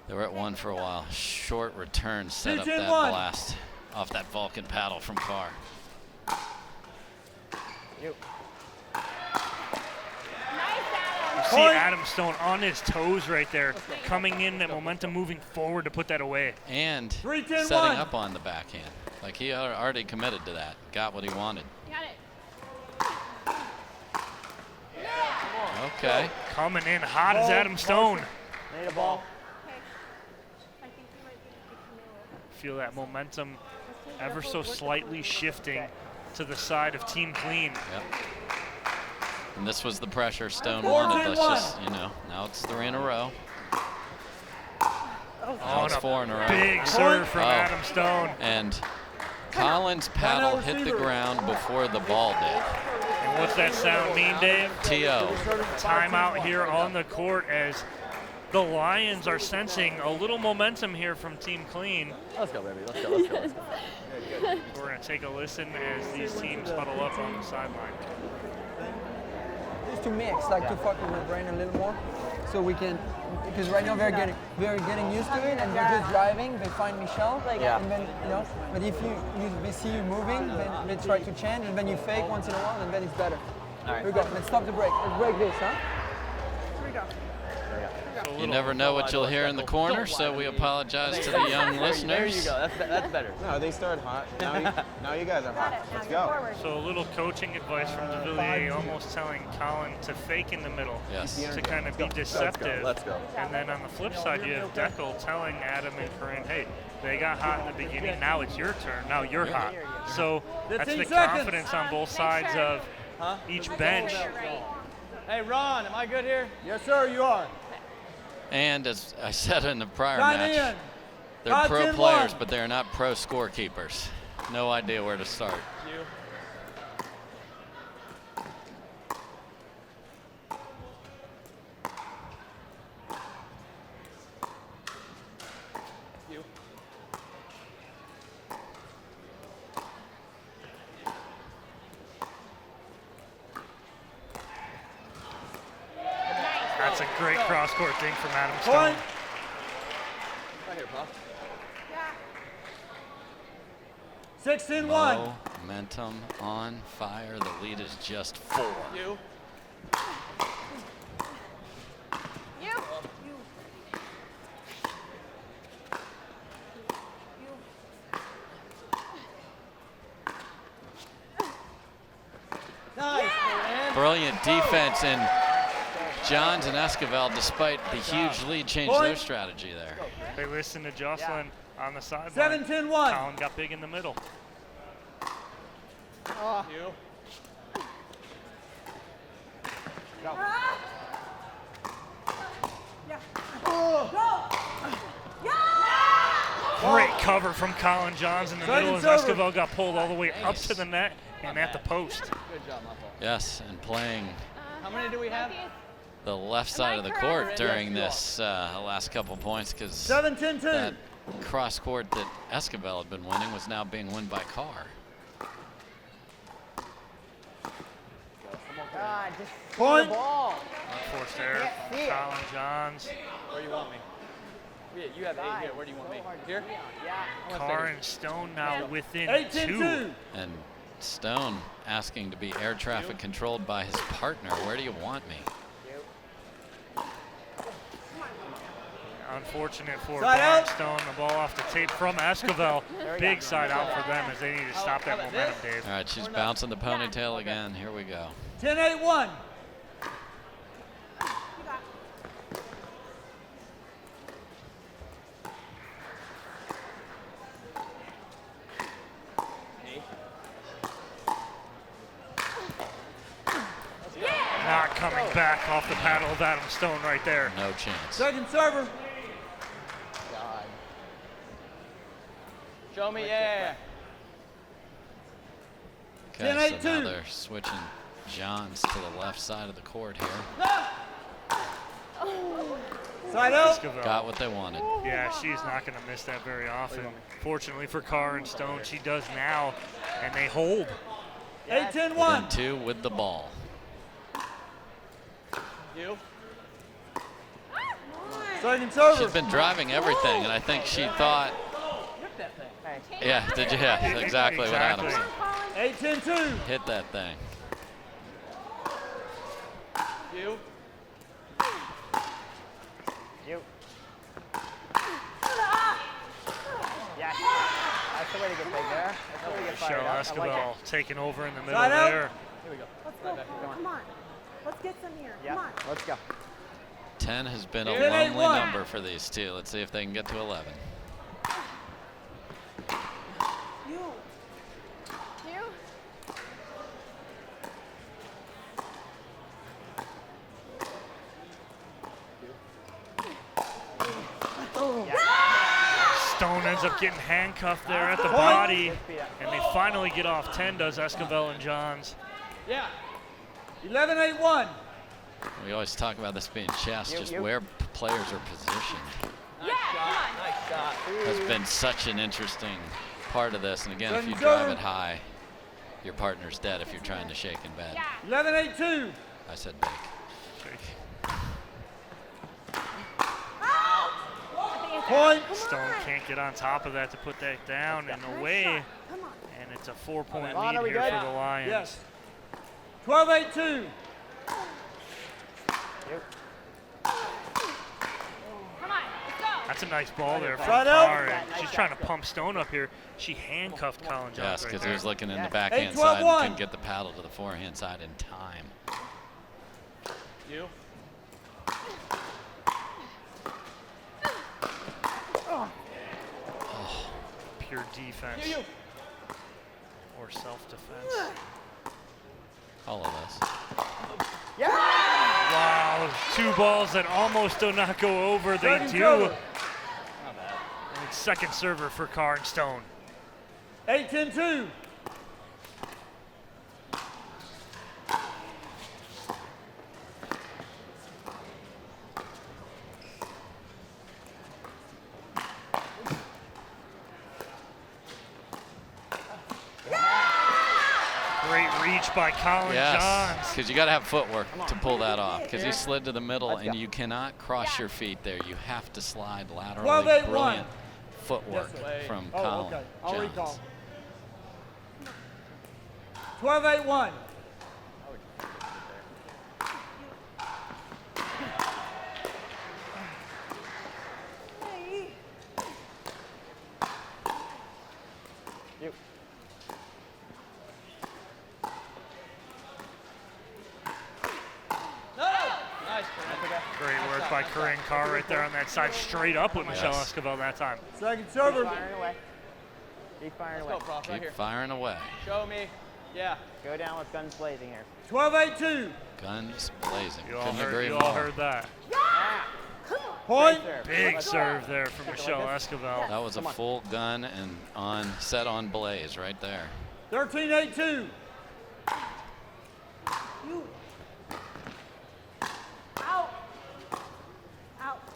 They were at one for a while. Short return set up 2-10-1. that blast off that Vulcan paddle from Carr. You. You see Adam Stone on his toes right there, coming in, that momentum moving forward to put that away. And 3-10-1. setting up on the backhand. Like he already committed to that. Got what he wanted. Got it. Okay. Coming in hot as Adam Stone. Need a ball. Okay. I think we might be becoming Feel that momentum ever so slightly shifting to the side of Team Clean. Yep. And this was the pressure Stone wanted. Let's just, you know, now it's 3 in a row. Now it's 4 in a row. Big serve from Adam Stone. And Colin's paddle hit the ground before the ball did. And what's that sound mean, Dave? T.O. Timeout here on the court as the Lions are sensing a little momentum here from Team Clean. Let's go, baby. Let's go. Let's go. Let's go. We're going to take a listen as these teams huddle up on the sideline. Just to mix, like to fuck with the brain a little more, so we can, because right now they're getting used to it and they're just driving. They find Michelle, and then you know. But if they see you moving, then they try to change, and then you fake once in a while, and then it's better. All right. Here we go. Let's stop the break. Let's break this, huh? Here we go. You never know what you'll hear in the corner, so we apologize to the young listeners. There you go. That's better. No, they started hot. Now you guys are hot. Let's go. So a little coaching advice from Devilliers, almost telling Colin to fake in the middle, Yes. to kind of be deceptive. Let's go. And then on the flip side, you have Dekel telling Adam and Corrine, hey, they got hot in the beginning, now it's your turn, now you're hot. So that's the 15 seconds. confidence on both sides of each bench. Hey, Ron, am I good here? Yes, sir, you are. And as I said in the prior Sign match, in. they're Odds pro in players, one. but they're not pro scorekeepers. No idea where to start. You. You. That's a great cross-court dink from Adam Stone. Point. Right here, Pop. 16-1. Momentum on fire. The lead is just 4. You. Nice. Brilliant defense, and Johns and Esquivel, despite the huge lead, changed their strategy there. They listened to Jocelyn on the sideline. 17-1. Colin got big in the middle. You. Great cover from Colin Johns in the middle as Second server. Esquivel got pulled all the way up to the net and at the post. Good job, my fault. Yes, and playing How many do we have? the left side of the court during this last couple points, because 17-2. that cross court that Esquivel had been winning was now being won by Carr. God, just Point. the ball. Unforced error from Colin Johns. Where do you want me? You have 8 here. Where do you want me? Here? Yeah. Carr and Stone now within 2. 18-2. And Stone asking to be air traffic controlled by his partner. Where do you want me? Unfortunate for Side out. Stone. The ball off the tape from Esquivel. Big side out for them as they need to stop that momentum, Dave. All right, she's bouncing the ponytail again. Here we go. 10-8-1. Not coming back off the paddle of Adam Stone right there. No chance. Second server. God. Show me, yeah. Okay, 10-8-2. so now they're switching Johns to the left side of the court here. Side out. Esquivel. Got what they wanted. Yeah, she's not going to miss that very often. Fortunately for Carr and Stone, she does now, and they hold. 18-1. Then 2 with the ball. You. Second server. She's been driving everything, and I think she thought, Rip that thing. Hey. yeah, did you? Yeah, exactly what Adam Exactly. said. 18-2. Hit that thing. You. You. Yes. That's the way to get big there. That's the way to get fired Michelle up. I like Esquivel it. taking over in the middle Side out. there. Here we go. Let's go. Come on. Let's get some here. Yeah. Come on. Let's go. 10 has been a 10-8-1. lonely number for these two. Let's see if they can get to 11. You. You. Stone ends up getting handcuffed there at the body, and they finally get off 10, does Esquivel and Johns. Yeah. 11-8-1. We always talk about this being chess, just where players are positioned. Nice shot. Nice shot. Has been such an interesting part of this. And again, if you Second drive serve. it high, your partner's dead if you're trying to shake in bed. 11-8-2. I said bake. Point. Stone can't get on top of that to put that down and away, and it's a 4-point Come on, are lead we here good? for the Lions. Yes. 12-8-2. That's a nice ball there from Side out. Carr, and she's trying to pump Stone up here. She handcuffed Colin Johns Yes, right because there. he was looking in the backhand 8-12-1. side and couldn't get the paddle to the forehand side in time. You. Pure defense You. or self-defense. All of this. Wow, 2 balls that almost do not go over. They Second do. server. And it's second server for Carr and Stone. 8-10-2. Great reach by Colin Johns. Because you got to have footwork to pull that off. Because he slid to the middle, and you cannot cross your feet there. You have to slide laterally. Brilliant footwork from Colin okay. I'll Johns. recall. 12-8-1. Great work by Corrine Carr right there on that side, straight up with Michelle Esquivel that time. Second server. Keep firing away. Keep firing away. Keep firing away. Show me. Yeah. Go down with guns blazing here. 12-8-2. Guns blazing. You all Couldn't heard, agree you more. all heard that. Point. Big serve there from Michelle Esquivel. That was a full gun and set on blaze right there. 13-8-2.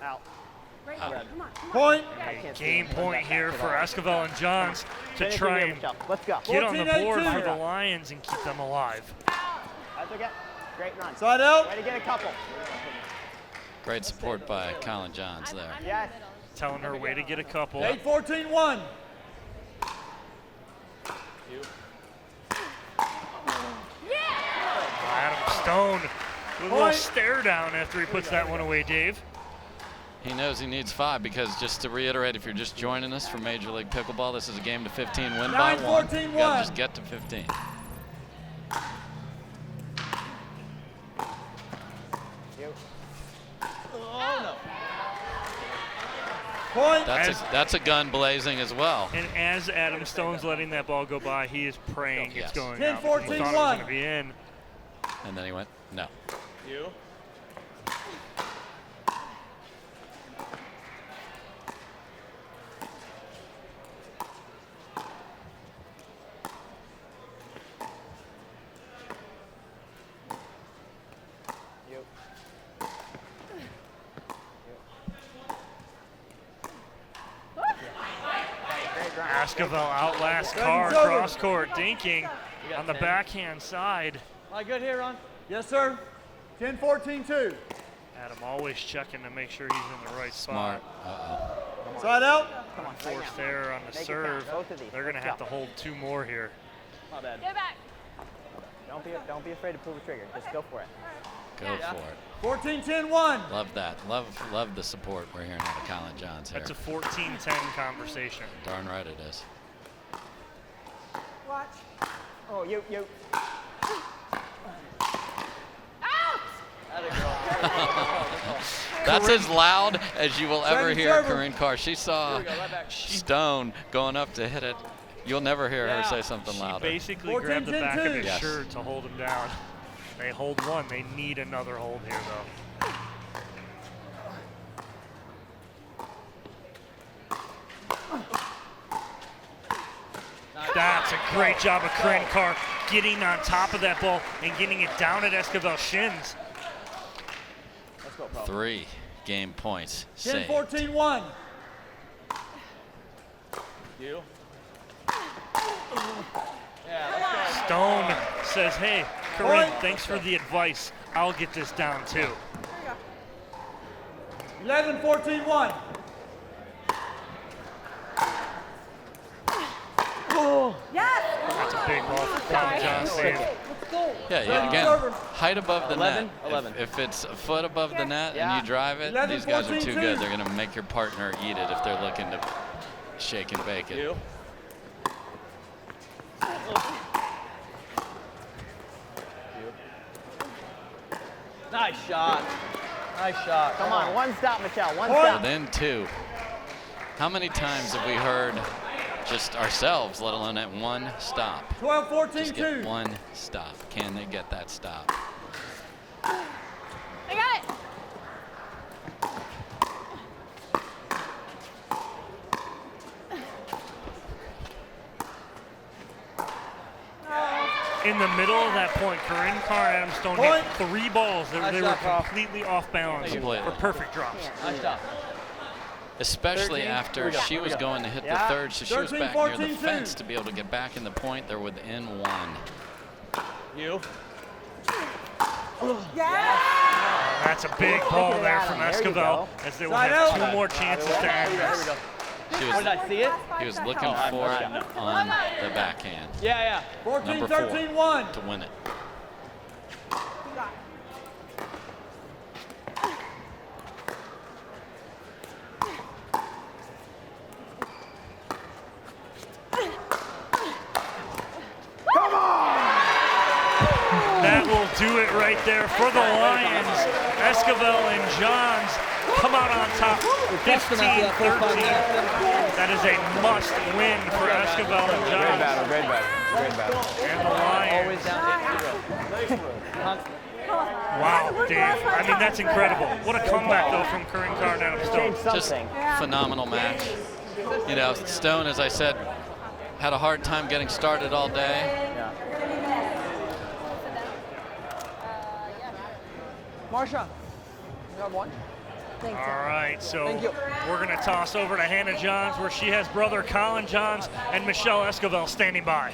Out. Right Out. here. Come on. Point. Game point here for Esquivel and Johns to try and Let's go. get on the board 14-8-2. for the Lions and keep them alive. That's okay. Great run. Side out. Way to get a couple. Great support by Colin Johns there. Yes. Telling her way to get a couple. 8-14-1. Adam Stone with a little stare down after he puts that one away, Dave. He knows he needs 5 because, just to reiterate, if you're just joining us for Major League Pickleball, this is a game to 15, win by 1. You gotta just get to 15. Point. That's a gun blazing as well. And as Adam Stone's letting that ball go by, he is praying it's going out. 10-14-1. He thought it was going to be in. And then he went, no. You. Esquivel outlast Carr cross court, dinking on the backhand side. Am I good here, Ron? Yes, sir. 10-14-2. Adam always checking to make sure he's in the right Smart. spot. Side out. Come on. Forced error on the serve. Both of these. They're going to have to hold 2 more here. My bad. Get back. Don't be afraid to pull the trigger. Just go for it. Go for it. 14-10-1. Love that. Love the support we're hearing out of Colin Johns here. That's a 14-10 conversation. Darn right it is. Watch. Oh, you. That's as loud as you will ever Second hear server. Corrine Carr. She saw Stone going up to hit it. You'll never hear her say something louder. Basically grabbed the back of his Yes. shirt to hold him down. They hold one. They need another hold here, though. That's a great job of Corrine Carr getting on top of that ball and getting it down at Esquivel's shins. Let's go, bro. 3 game points saved. 10-14-1. You. Yeah, let's go. Stone says, hey, Corrine, thanks for the advice. I'll get this down, too. 11-14-1. Yes. That's a big ball for Colin Johns save. Yeah, again, height above the 11, net. 11. If it's a foot above the net Yeah. and you drive it, 11, these guys are 14, too good. They're going to make your partner eat it if they're looking to shake and bake it. You. Nice shot. Nice shot. Come on, one stop, Michelle. One Point. stop. Then 2. How many times have we heard just ourselves, let alone at one stop? 12-14-2. Just get one stop. Can they get that stop? I got it. In the middle of that point, Corrine Carr and Adam Stone hit 3 balls. They were completely off balance for perfect drops. Nice job. Especially 13. after she was going to hit the third, so she was 13, back near the 14, fence to be able to get back in the point. They're within 1. You. That's a big ball there from Esquivel, as they will have 2 more chances to end this. Did I see it? He was looking for it on the backhand. Yeah. 14, Number 13, 4 1. to win it. That will do it right there for the Lions. Esquivel and Johns come out on top 15-13. That is a must win for Esquivel and Johns. Great battle. And the Lions. Wow, Dave. I mean, that's incredible. What a comeback, though, from Corrine Carr down at Stone. Just phenomenal match. You know, Stone, as I said, had a hard time getting started all day. Marsha, you have one? All right, so we're going to toss over to Hannah Johns, where she has brother Colin Johns and Michelle Esquivel standing by.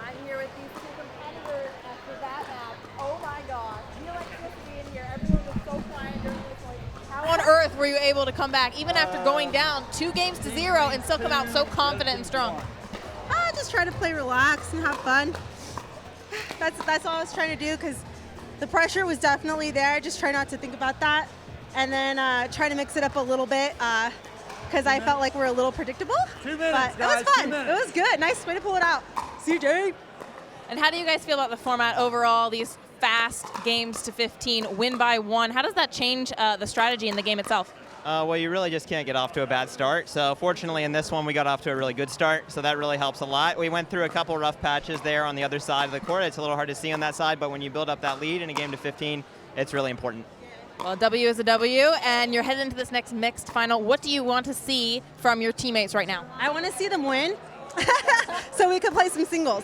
I'm here with these 2 competitors after that match. Oh my God, the electricity in here. Everyone was so quiet during this. Like, how on earth were you able to come back, even after going down 2-0 and still come out so confident and strong? Just try to play relax and have fun. That's all I was trying to do, because the pressure was definitely there. Just try not to think about that. And then try to mix it up a little bit, because I felt like we're a little predictable. 2 minutes, but guys, it was 2 fun. minutes. It was good. Nice way to pull it out. CJ. And how do you guys feel about the format overall, these fast games to 15, win by 1? How does that change the strategy in the game itself? Well, you really just can't get off to a bad start. So fortunately in this one we got off to a really good start, so that really helps a lot. We went through a couple rough patches there on the other side of the court. It's a little hard to see on that side, but when you build up that lead in a game to 15, it's really important. Well, a W is a W, and you're headed into this next mixed final. What do you want to see from your teammates right now? I want to see them win, so we could play some singles.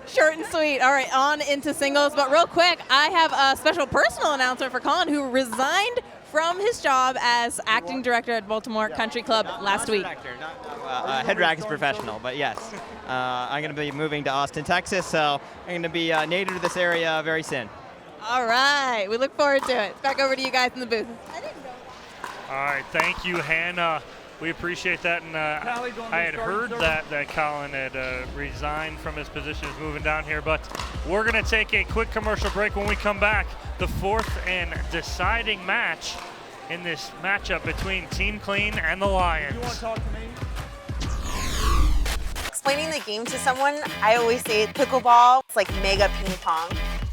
Short and sweet. All right, on into singles. But real quick, I have a special personal announcement for Colin, who resigned from his job as acting director at Baltimore Country Club last week. Head rack is professional, but yes. I'm going to be moving to Austin, Texas, so I'm going to be native to this area very soon. All right, we look forward to it. Back over to you guys in the booth. All right, thank you, Hannah. We appreciate that, and I had heard that Colin had resigned from his position, is moving down here, but we're going to take a quick commercial break. When we come back, the 4th and deciding match in this matchup between Team Clean and the Lions. You want to talk to me? Explaining the game to someone, I always say pickleball, it's like mega ping pong.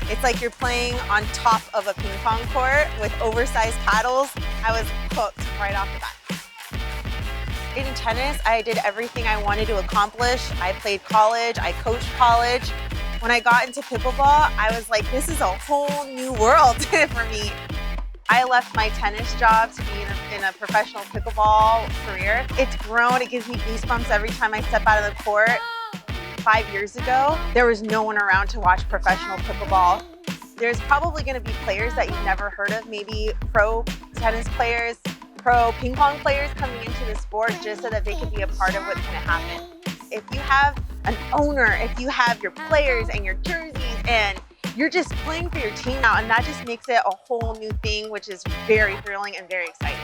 It's like you're playing on top of a ping pong court with oversized paddles. I was hooked right off the bat. In tennis, I did everything I wanted to accomplish. I played college, I coached college. When I got into pickleball, I was like, this is a whole new world for me. I left my tennis job to be in a professional pickleball career. It's grown, it gives me goosebumps every time I step out of the court. 5 years ago, there was no one around to watch professional pickleball. There's probably gonna be players that you've never heard of, maybe pro tennis players, pro ping pong players coming into the sport just so that they can be a part of what's gonna happen. If you have an owner, if you have your players and your jerseys, and you're just playing for your team now, and that just makes it a whole new thing, which is very thrilling and very exciting.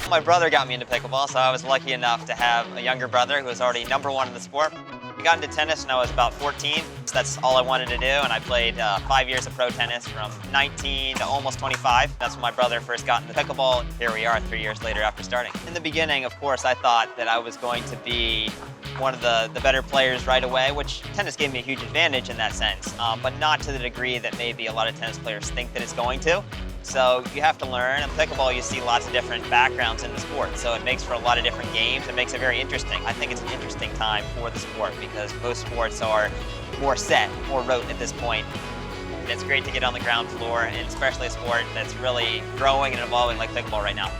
My brother got me into pickleball, so I was lucky enough to have a younger brother who was already #1 in the sport. I got into tennis when I was about 14. So that's all I wanted to do, and I played 5 years of pro tennis from 19 to almost 25. That's when my brother first got into pickleball. Here we are 3 years later after starting. In the beginning, of course, I thought that I was going to be one of the better players right away, which tennis gave me a huge advantage in that sense, but not to the degree that maybe a lot of tennis players think that it's going to. So you have to learn. In pickleball, you see lots of different backgrounds in the sport, so it makes for a lot of different games. It makes it very interesting. I think it's an interesting time for the sport because most sports are more set, more rote at this point. And it's great to get on the ground floor, and especially a sport that's really growing and evolving like pickleball right now.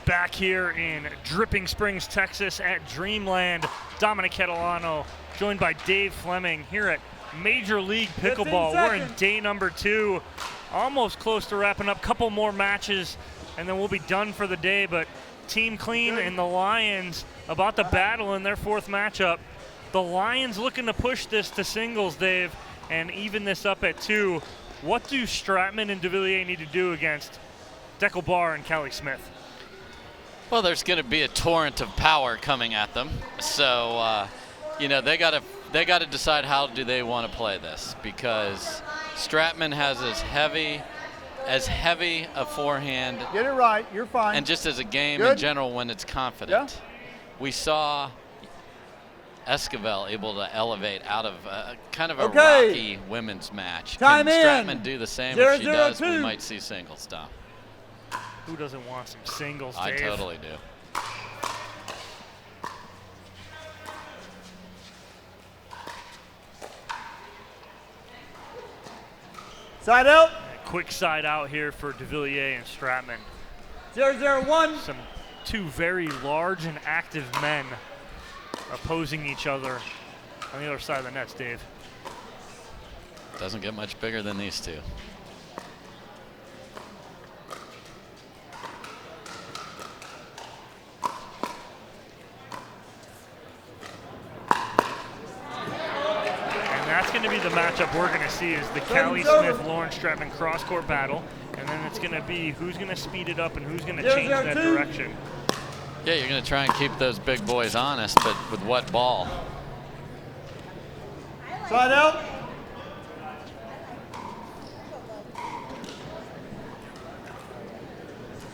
Back here in Dripping Springs, Texas at Dreamland, Dominic Catalano, joined by Dave Fleming here at Major League Pickleball. We're in day number 2, almost close to wrapping up. Couple more matches, and then we'll be done for the day. But Team Clean and the Lions about to battle in their 4th matchup. The Lions looking to push this to singles, Dave, and even this up at 2. What do Stratman and Devilliers need to do against Dekel and Callie Smith? Well, there's going to be a torrent of power coming at them. So, you know, they got to decide how do they want to play this, because Stratman has as heavy a forehand. Get it right. You're fine. And just as a game Good. in general, when it's confident. Yeah. We saw Esquivel able to elevate out of kind of a rocky women's match. Time Can in. Stratman do the same? 0-0-2. If she does, we might see singles, Tom. Who doesn't want some singles, I Dave? totally do. Side out. Quick side out here for Devilliers and Stratman. 0-0-1. Some 2 very large and active men opposing each other on the other side of the nets, Dave. Doesn't get much bigger than these 2. That's going to be the matchup we're going to see, is the Callie Smith, Lauren Stratman cross-court battle, and then it's going to be who's going to speed it up and who's going to change that direction. Yeah, you're going to try and keep those big boys honest, but with what ball? Side out.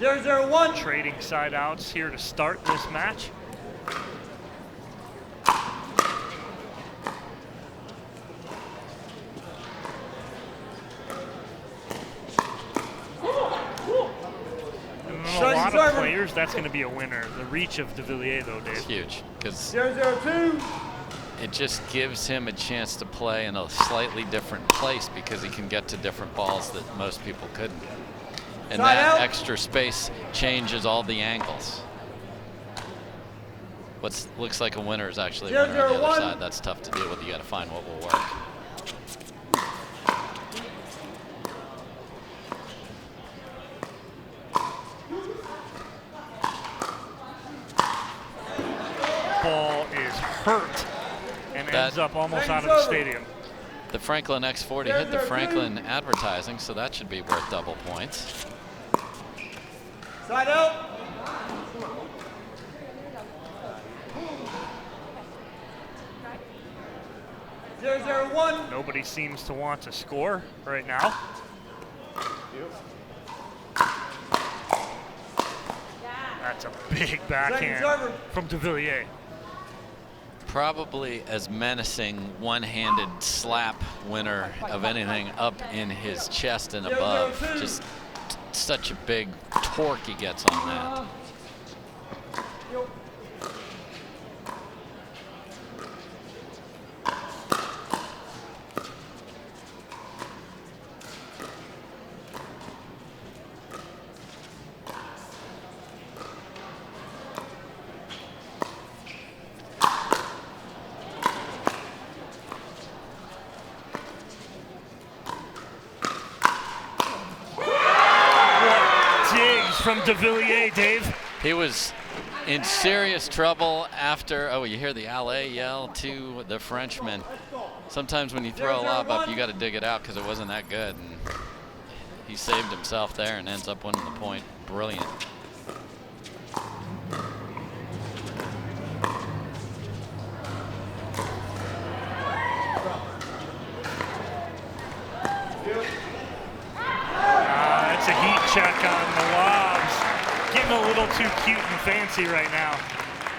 (0-0-1). Trading side outs here to start this match. A lot of players, that's going to be a winner. The reach of Devilliers, though, Dave. It's huge, because 0-0-2. it just gives him a chance to play in a slightly different place, because he can get to different balls that most people couldn't. And Side that out. extra space changes all the angles. What looks like a winner is actually a winner on the other 0-0-1. side. That's tough to deal with. You got to find what will work. Ball is hurt and ends up almost out of the stadium. The Franklin X40 hit the Franklin advertising, so that should be worth double points. Side out. (0-0-1). Nobody seems to want to score right now. That's a big backhand from Devilliers. Probably as menacing one-handed slap winner of anything up in his chest and above. Just such a big torque he gets on that. From Devilliers, Dave. He was in serious trouble after, oh, you hear the alley yell to the Frenchman. Sometimes when you throw a lob up, you got to dig it out because it wasn't that good. And he saved himself there and ends up winning the point. Brilliant. That's a heat check on the lobs. Getting a little too cute and fancy right now.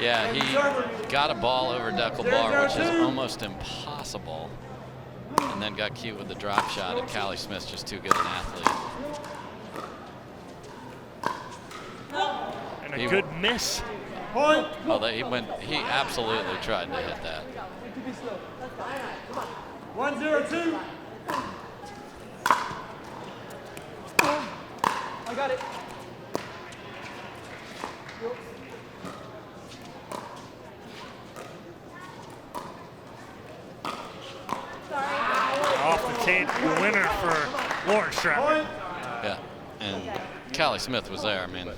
Yeah, he got a ball over Dekel, which is almost impossible, and then got cute with the drop shot, and Callie Smith's just too good an athlete. And a good miss. Oh, he absolutely tried to hit that. 1-0-2. I got it. winner for Lauren Stratman. Yeah, and Callie Smith was there. I mean,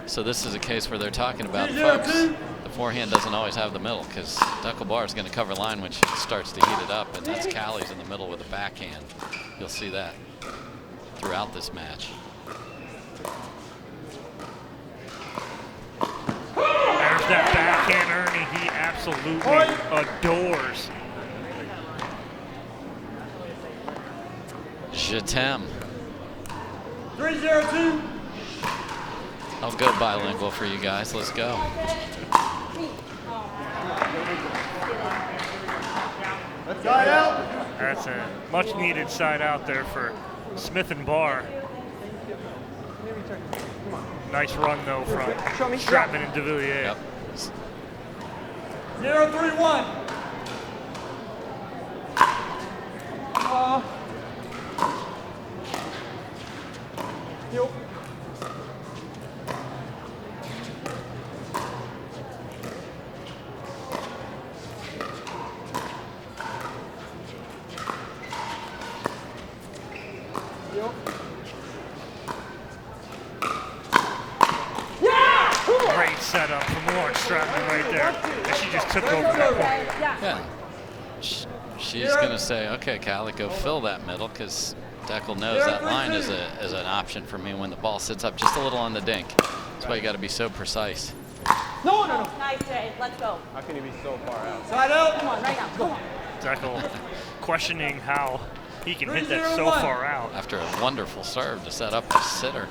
so this is a case where they're talking about, folks, the forehand doesn't always have the middle, because Dekel Bar is going to cover line when she starts to heat it up, and that's Callie's in the middle with a backhand. You'll see that throughout this match. There's that backhand Ernie he absolutely adores. Je t'aime. 3-0-2. I'll go bilingual for you guys. Let's go. Side out. That's a much needed side out there for Smith and Barr. Nice run though from Stratman and Devilliers. Yep. 0-3-1. Yep. Great setup from Lauren Stratman right there. And she just took over that point. Yeah. She's going to say, okay, Callie, go fill that middle, because Dekel knows that line is an option for me when the ball sits up just a little on the dink. That's why you got to be so precise. No. Nice, Jay. Let's go. How can you be so far out? Side out. Come on, right now. Come on. Dekel questioning how he can hit that so far out. After a wonderful serve to set up the sitter.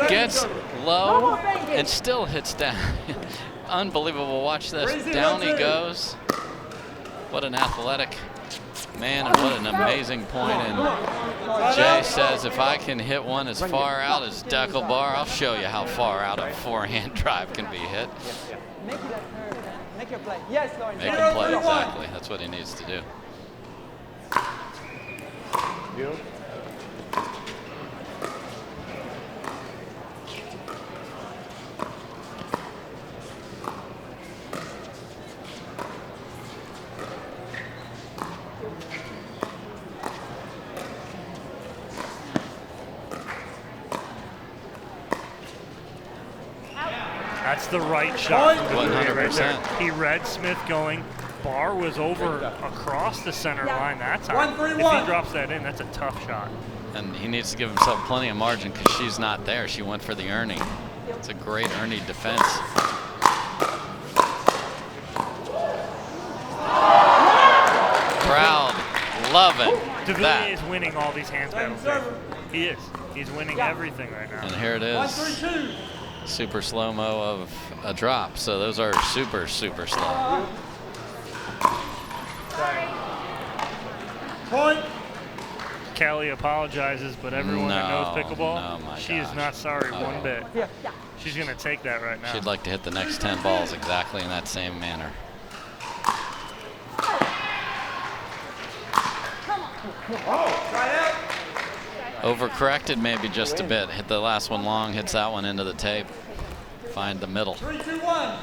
Gets low and still hits down. Unbelievable. Watch this. Down he goes. What an athletic man and what an amazing point. And Jay says, if I can hit one as far out as Dekel Bar, I'll show you how far out a forehand drive can be hit. Make your play. Yes, Lauren. Make him play, exactly. That's what he needs to do. You? That's the right shot. 100%. He read Smith going. Barr was over across the center line that time. 1-3-1. If he drops that in, that's a tough shot. And he needs to give himself plenty of margin because she's not there. She went for the Ernie. It's a great Ernie defense. Crowd loving Devilliers that. is winning all these hands battles. He is. He's winning everything right now. And here it is. Super slow-mo of a drop. So those are super, super slow. Point. Callie apologizes, but everyone that knows pickleball, she is not sorry one bit. She's going to take that right now. She'd like to hit the next 10 balls exactly in that same manner. Overcorrected maybe just a bit. Hit the last one long, hits that one into the tape. Find the middle. 3-2-1.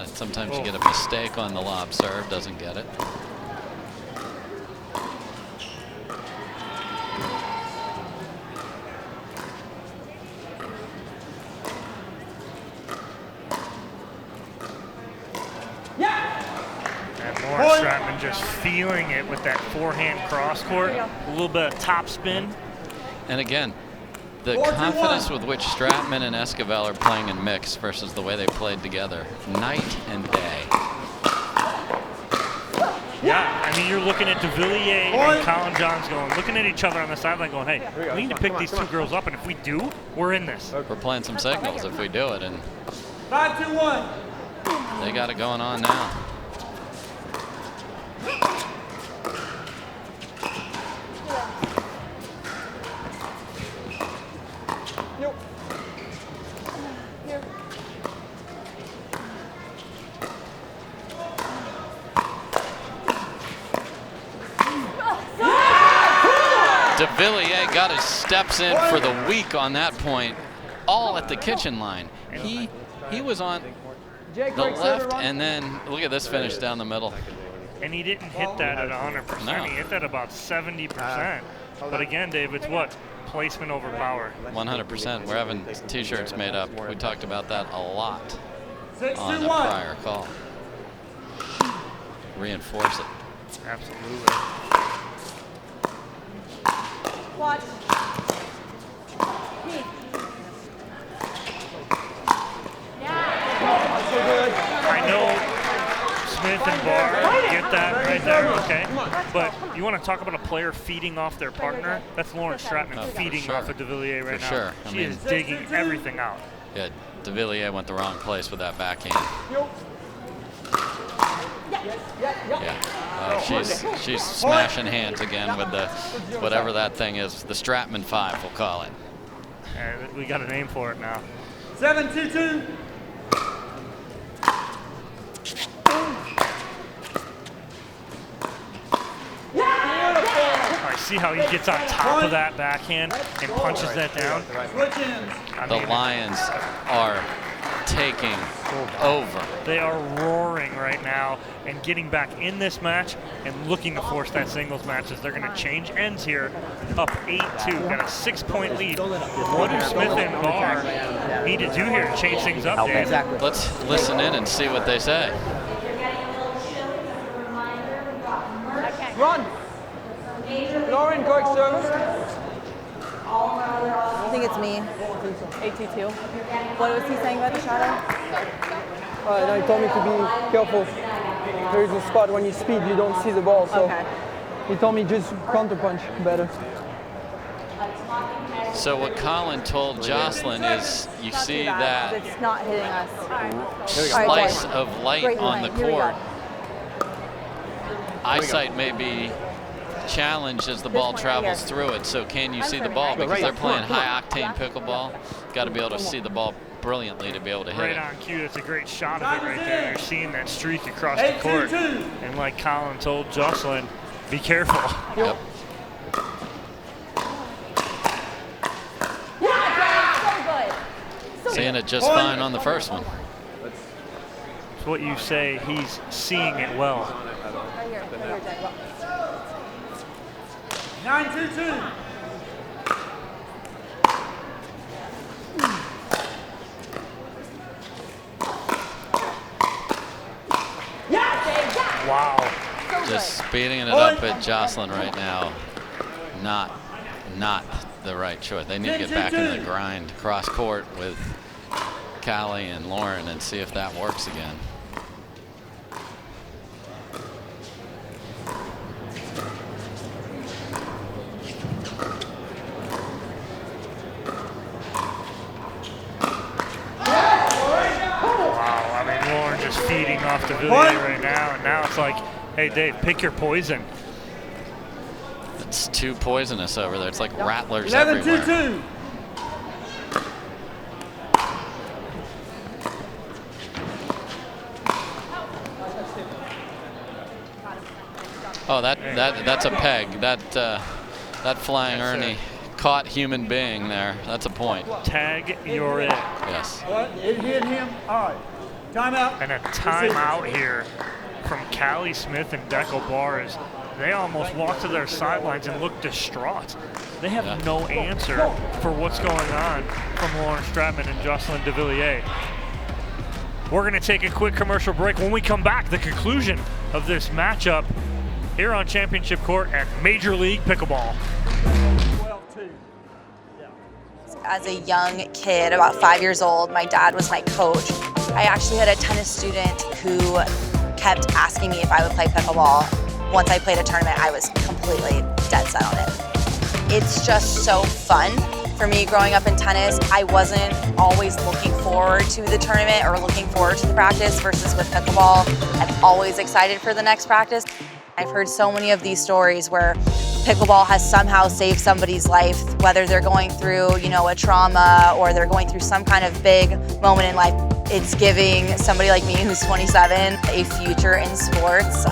Sometimes you get a mistake on the lob serve, doesn't get it. And Lauren Stratman just feeling it with that forehand cross court. A little bit of top spin. And again, the confidence with which Stratman and Esquivel are playing in mix versus the way they played together, night and day. Yeah, I mean, you're looking at Devilliers and Colin Johns looking at each other on the sideline going, hey, we need to pick these two girls up, and if we do, we're in this. We're playing some signals if we do it, and 5-2-1. they got it going on now. Devilliers got his steps in for the week on that point, all at the kitchen line. He was on the left, and then look at this finish down the middle. And he didn't hit that at 100%. No. He hit that about 70%. But again, Dave, it's what? Placement over power. 100%. We're having T-shirts made up. We talked about that a lot on a prior call. Reinforce it. Absolutely. Watch. I know Smith and Barr get that right there, okay? But you want to talk about a player feeding off their partner? That's Lauren Stratman feeding off of Devilliers right now. Sure. She is digging everything out. Yeah, Devilliers went the wrong place with that backhand. Yeah. She's smashing hands again with the whatever that thing is. The Stratman 5, we'll call it. We got a name for it now. 7-2-2. I see how he gets on top of that backhand and punches that down. The Lions are taking over. They are roaring right now and getting back in this match and looking to force that singles match as they're going to change ends here. Up 8-2, got a 6-point lead. What do Smith and Barr need to do here to change things up, Dave? Let's listen in and see what they say. Run. Lauren, correct service. I think it's me. 8-2. What was he saying about the shadow? No, he told me to be careful. There is a spot when you speed, you don't see the ball. So he told me just counterpunch better. So what Colin told Jocelyn is you see that It's not hitting us. slice of light on the court. Eyesight may be challenged as the ball travels through it, so can you see the ball? Because they're playing high-octane pickleball. Got to be able to see the ball brilliantly to be able to hit Right it. on cue, that's a great shot of it right there. You're seeing that streak across the court. And like Colin told Jocelyn, be careful. Yep. Seeing it just fine on the first one. It's what you say, he's seeing it well. 9-2-2. Wow. Just speeding it up at Jocelyn right now. Not the right choice. They need to get back in the grind cross court with Callie and Lauren and see if that works again. Wow, I mean, Lauren just feeding off Devilliers right now, and now it's like, hey, Dave, pick your poison. It's too poisonous over there. It's like rattlers everywhere. 11-2-2. Oh, that's a peg. That flying Ernie caught human being there. That's a point. Tag, you're it. Yes. It hit him. All right. Timeout. And a timeout here from Callie Smith and Dekel Bars. They almost walked to their sidelines and looked distraught. They have no answer for what's going on from Lauren Stratman and Jocelyn Devilliers. We're going to take a quick commercial break. When we come back, the conclusion of this matchup here on Championship Court at Major League Pickleball. As a young kid, about 5 years old, my dad was my coach. I actually had a tennis student who kept asking me if I would play pickleball. Once I played a tournament, I was completely dead set on it. It's just so fun. For me, growing up in tennis, I wasn't always looking forward to the tournament or looking forward to the practice versus with pickleball, I'm always excited for the next practice. I've heard so many of these stories where pickleball has somehow saved somebody's life, whether they're going through, a trauma or they're going through some kind of big moment in life. It's giving somebody like me who's 27 a future in sports.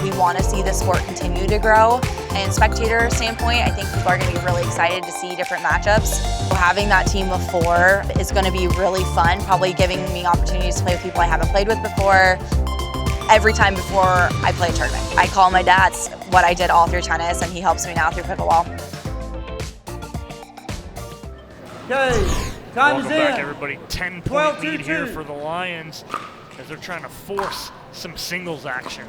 We want to see the sport continue to grow, and spectator standpoint, I think people are going to be really excited to see different matchups. Having that team of 4 is going to be really fun, probably giving me opportunities to play with people I haven't played with before. Every time before I play a tournament, I call my dad what I did all through tennis, and he helps me now through pickleball. Okay, time is Welcome in. back, everybody. 10-point lead here for the Lions as they're trying to force some singles action.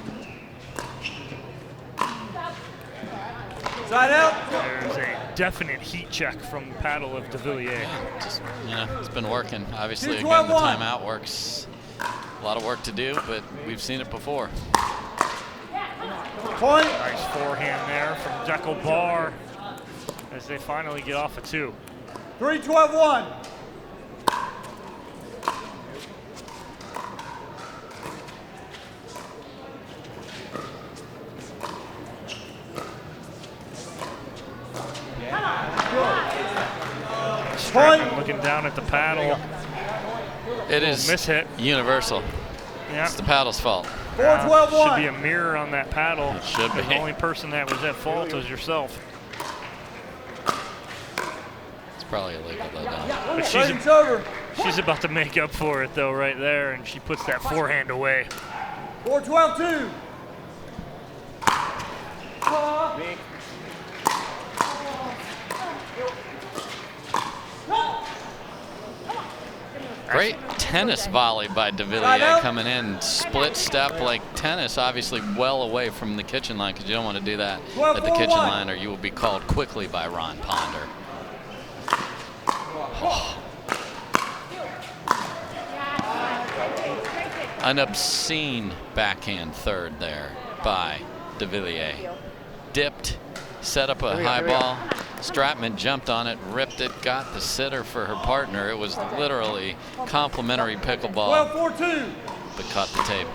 Side out. There's a definite heat check from the paddle of Devilliers. Yeah, it's been working. Obviously, again, the timeout works. A lot of work to do, but we've seen it before. Point. Nice forehand there from Dekel Bar as they finally get off a 2. 3-12-1. Stratman looking down at the paddle. It is miss-hit. Universal. Yeah. It's the paddle's fault. Should be a mirror on that paddle. It should be. The only person that was at fault was yourself. It's probably illegal though, Dom. But she's about to make up for it though right there, and she puts that forehand away. 4-12-2. Great tennis volley by Devilliers coming in. Split step like tennis, obviously well away from the kitchen line, because you don't want to do that at the kitchen line or you will be called quickly by Ron Ponder. Oh. An obscene backhand third there by Devilliers. Dipped, set up a high ball. Stratman jumped on it, ripped it, got the sitter for her partner. It was literally complimentary pickleball, 12-4-2. but caught the tape.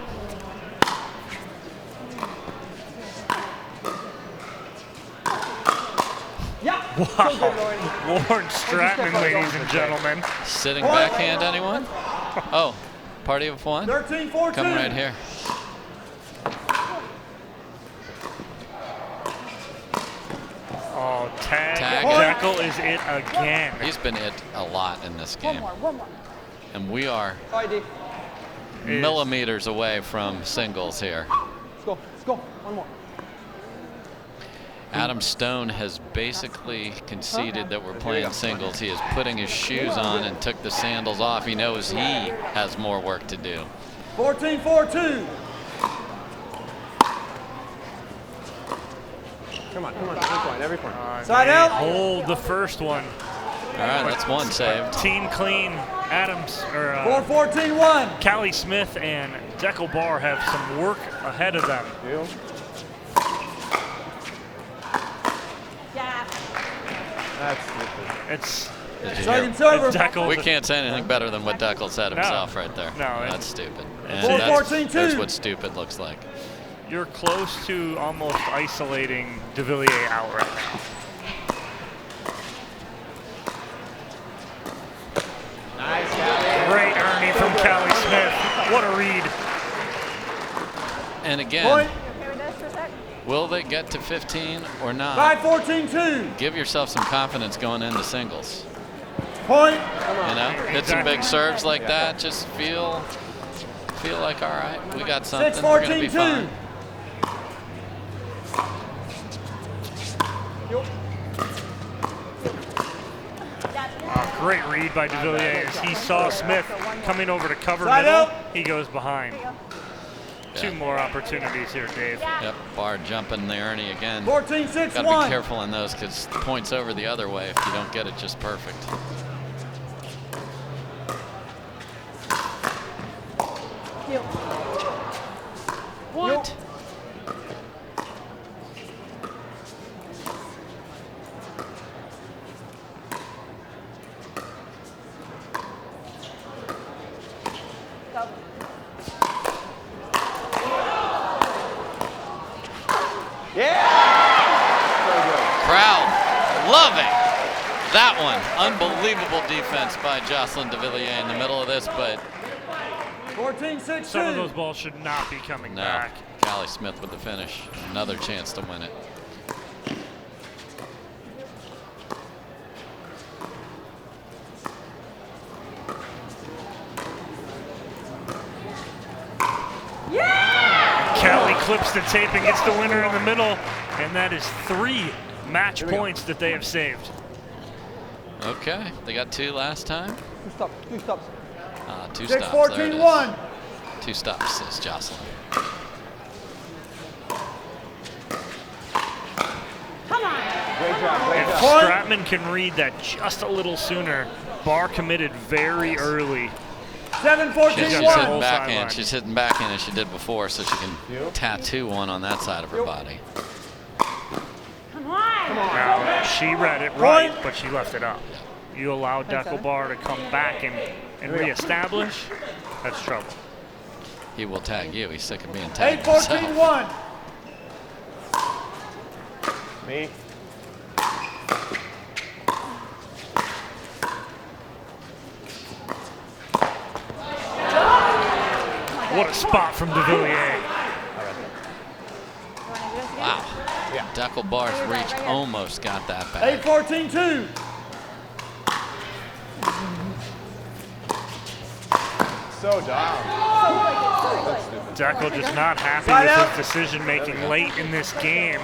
Wow. Lauren Stratman, ladies and gentlemen. Sitting backhand, anyone? Oh, party of one? 13-14. Come right here. Oh, tag. Dekel is it again. He's been it a lot in this game. One more. And we are millimeters away from singles here. Let's go. One more. Adam Stone has basically conceded that we're playing singles. He is putting his shoes on and took the sandals off. He knows he has more work to do. 14-4-2. Come on, every point. Side out. Hold the first one. All right, that's one saved. Team clean. Adams, or 4-14-1. Callie Smith and Dekel Bar have some work ahead of them. That's stupid. It's Dekel. We can't say anything better than what Dekel said himself right there. No, that's stupid. And that's what stupid looks like. You're close to almost isolating Devilliers out right now. Nice, Callie. Great Ernie from Callie Smith. What a read. And again, will they get to 15 or not? 5-14-2. Give yourself some confidence going into singles. Point. You know, hit some big serves like that. Just feel like, all right, we got something. We're gonna be fine. Great read by Devilliers. He saw Smith coming over to cover middle. He goes behind. Two more opportunities here, Dave. Yep, Bar jumping the Ernie again. 14-6-1. Got to be careful on those because the point's over the other way if you don't get it just perfect. What? Crowd loving that one. Unbelievable defense by Jocelyn Devilliers in the middle of this, but 14-6-2. Some of those balls should not be coming back. Callie Smith with the finish. Another chance to win it. flips the tape and gets the winner in the middle, and that is 3 match points that they have saved. Okay, they got 2 last time. 2 stops. 2 stops. 2 6, stops. 14, there it is. 1. 2 stops, says Jocelyn. If Stratman can read that just a little sooner, Barr committed very early. 7, 14, She's 1. hitting backhand. She's hitting backhand as she did before, so she can tattoo one on that side of her body. Now, she read it right, but she left it up. You allow Dekel Barr to come back and reestablish, that's trouble. He will tag you. He's sick of being 8, tagged 14, himself. 1. Me. What a spot from Devilliers. Wow. Dekel Barr's reach almost got that back. 8, 14, 2. So dumb. Dekel just not happy with his decision making late in this game.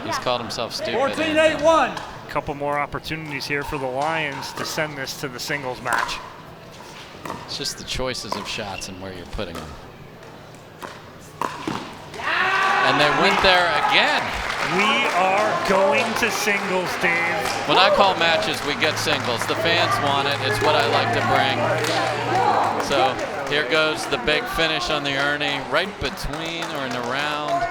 He's called himself stupid. 14, 8, 1. A couple more opportunities here for the Lions to send this to the singles match. It's just the choices of shots and where you're putting them. And they went there again. We are going to singles, Dave. When I call matches, we get singles. The fans want it. It's what I like to bring. So here goes the big finish on the Ernie, right between or in the round.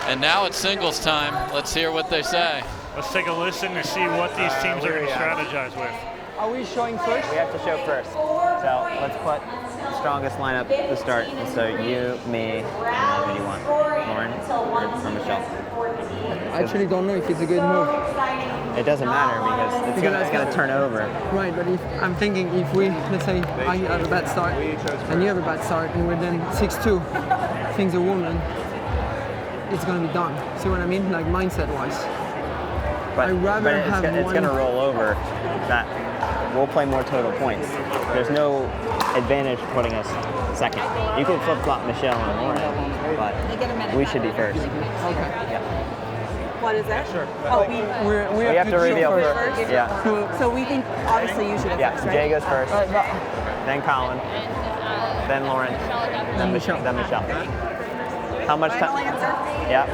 And now it's singles time. Let's hear what they say. Let's take a listen to see what these teams are going to strategize with. Are we showing first? We have to show first. So let's put the strongest lineup to start. So you, me, and then who do you want? Lauren or Michelle? I actually don't know if it's a good move. It doesn't matter because it's gonna turn over. Right, but if I'm thinking if we, let's say I have a bad start and you have a bad start and we're then 6-2, things are woman, it's gonna be done. See what I mean? Like mindset-wise. But it's gonna roll over. That we'll play more total points. There's no advantage putting us second. You can flip-flop Michelle and Lauren, but we should be first. Okay. Yeah. What is that? Sure. Oh, we have to reveal first. Yeah. So we think obviously you should have first, right? Jay goes first, then Colin, then Lauren, then Michelle. How much time? Yeah.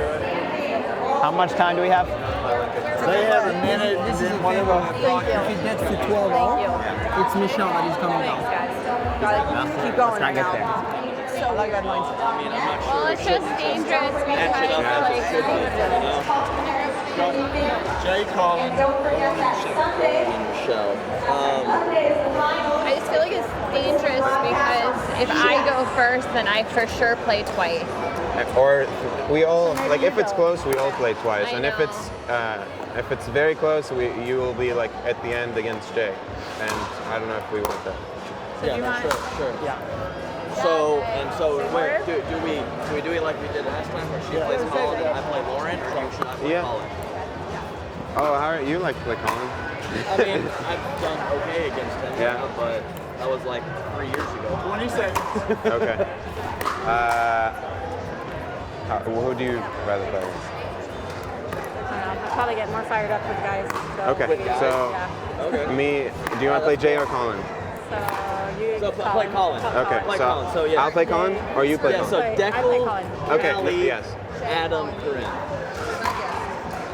How much time do we have? They have a minute. This is one of them. If it gets to 12 out, it's Michelle that is coming down. Keep going. Let's not get there. I like that mindset. Well, it's just dangerous because Jay, Colin, Michelle. I just feel like it's dangerous because if I go first, then I for sure play twice. Or we all, like if it's close, we all play twice. And if it's very close, you will be like at the end against Jay. And I don't know if we want that. So do you want? Sure. Yeah. So wait, do we do it like we did last time, where she plays Colin and I play Lauren, or should I play Colin? Oh, how are you like to play Colin? I mean, I've done okay against him, but that was like 3 years ago. 26. Okay. Who do you rather play against? I'll probably get more fired up with guys. So Okay, so me, do you want to play Jay or Colin? So play Colin. Okay, play so Colin. So yeah. I'll play Colin or you play Colin? So Dekel, Okay, Callie, yes. Adam, Corrine.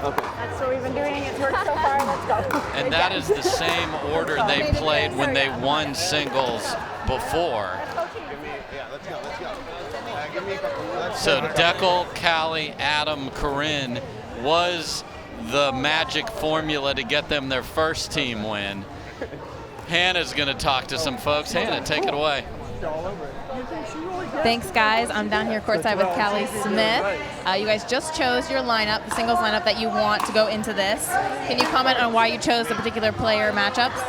Okay. That's what we've been doing. It's worked so far. Let's go. And that is the same order they played when they won singles before. So Dekel, Callie, Adam, Corrine was the magic formula to get them their first team win. Hannah's going to talk to some folks. Hannah, take it away. Thanks, guys. I'm down here courtside with Callie Smith. You guys just chose your lineup, the singles lineup that you want to go into this. Can you comment on why you chose the particular player matchups?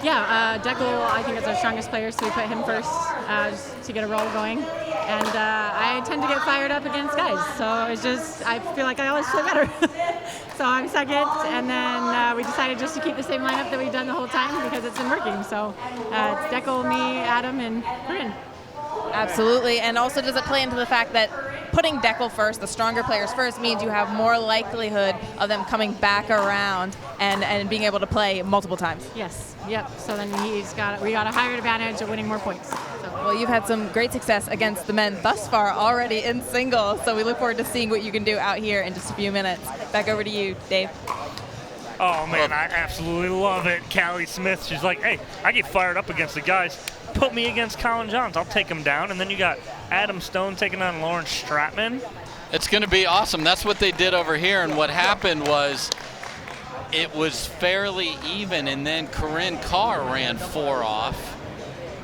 Yeah, Dekel, I think, is our strongest player, so we put him first just to get a roll going. And I tend to get fired up against guys, so it's just, I feel like I always play better. So I'm second, and then we decided just to keep the same lineup that we've done the whole time because it's been working. So it's Dekel, me, Adam, and Corrine. Absolutely, and also does it play into the fact that putting Dekel first, the stronger players first, means you have more likelihood of them coming back around and being able to play multiple times? Yes. Yep. So then we got a higher advantage of winning more points. So. Well, you've had some great success against the men thus far already in singles, so we look forward to seeing what you can do out here in just a few minutes. Back over to you, Dave. Oh, man, I absolutely love it. Callie Smith, she's like, hey, I get fired up against the guys. Put me against Colin Johns. I'll take him down. And then you got Adam Stone taking on Lauren Stratman. It's going to be awesome. That's what they did over here. And what happened was it was fairly even, and then Corrine Carr ran 4 off.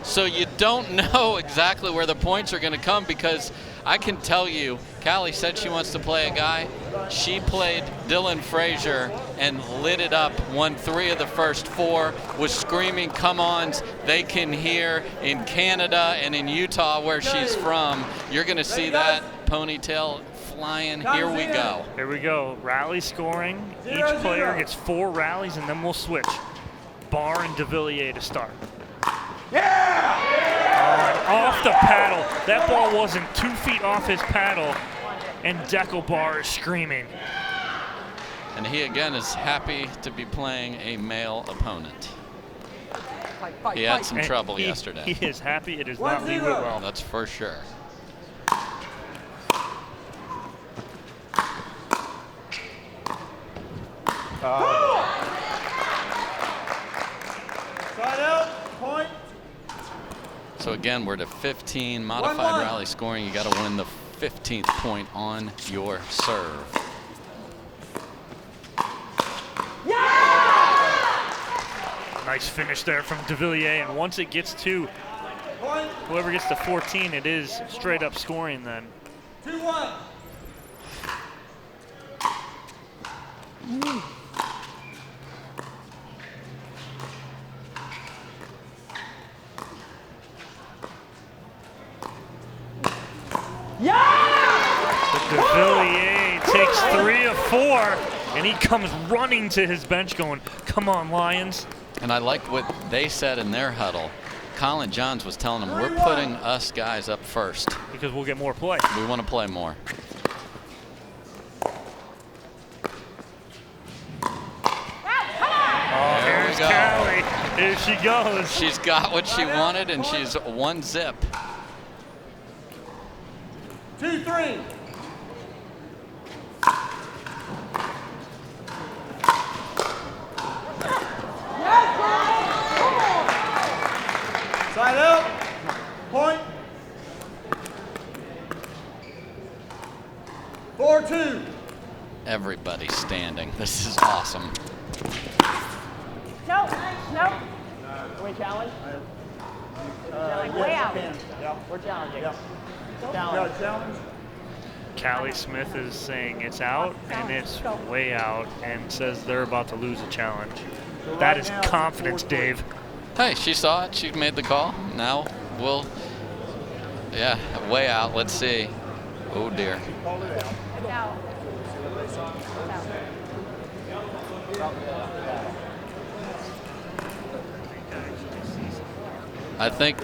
So you don't know exactly where the points are going to come, because I can tell you, Callie said she wants to play a guy. She played Dylan Frazier and lit it up, won 3 of the first 4, was screaming come-ons. They can hear in Canada and in Utah, where she's from. You're going to see that ponytail flying. Here we go. Here we go. Rally scoring. Each player gets 4 rallies, and then we'll switch. Barr and Devilliers to start. Off the paddle. That ball wasn't 2 feet off his paddle, and Dekel Barr is screaming. And he again is happy to be playing a male opponent. He had some trouble yesterday. He is happy. It is not me well. That's for sure. Side out, point. So again, we're to 15 modified rally scoring. You got to win the 15th point on your serve. Nice finish there from Devilliers, and once it gets to whoever gets to 14, it is straight up scoring then. 2-1. Devilliers takes 3 of 4, and he comes running to his bench going, come on, Lions. And I like what they said in their huddle. Colin Johns was telling them, we're putting us guys up first. Because we'll get more play. We want to play more. Oh, here's Callie. Here she goes. She's got what she wanted, and she's 1-zip. 2-3. Side out. Point. 4-2. Everybody's standing. This is awesome. No, no. Can we challenge? Way out. Yeah. We're challenging. Yeah. Challenge. Callie Smith is saying it's out, and it's way out, and says they're about to lose a challenge. That is confidence, Dave. Hey, she saw it. She made the call. Now we'll, yeah, way out. Let's see. Oh, dear. It's out. I think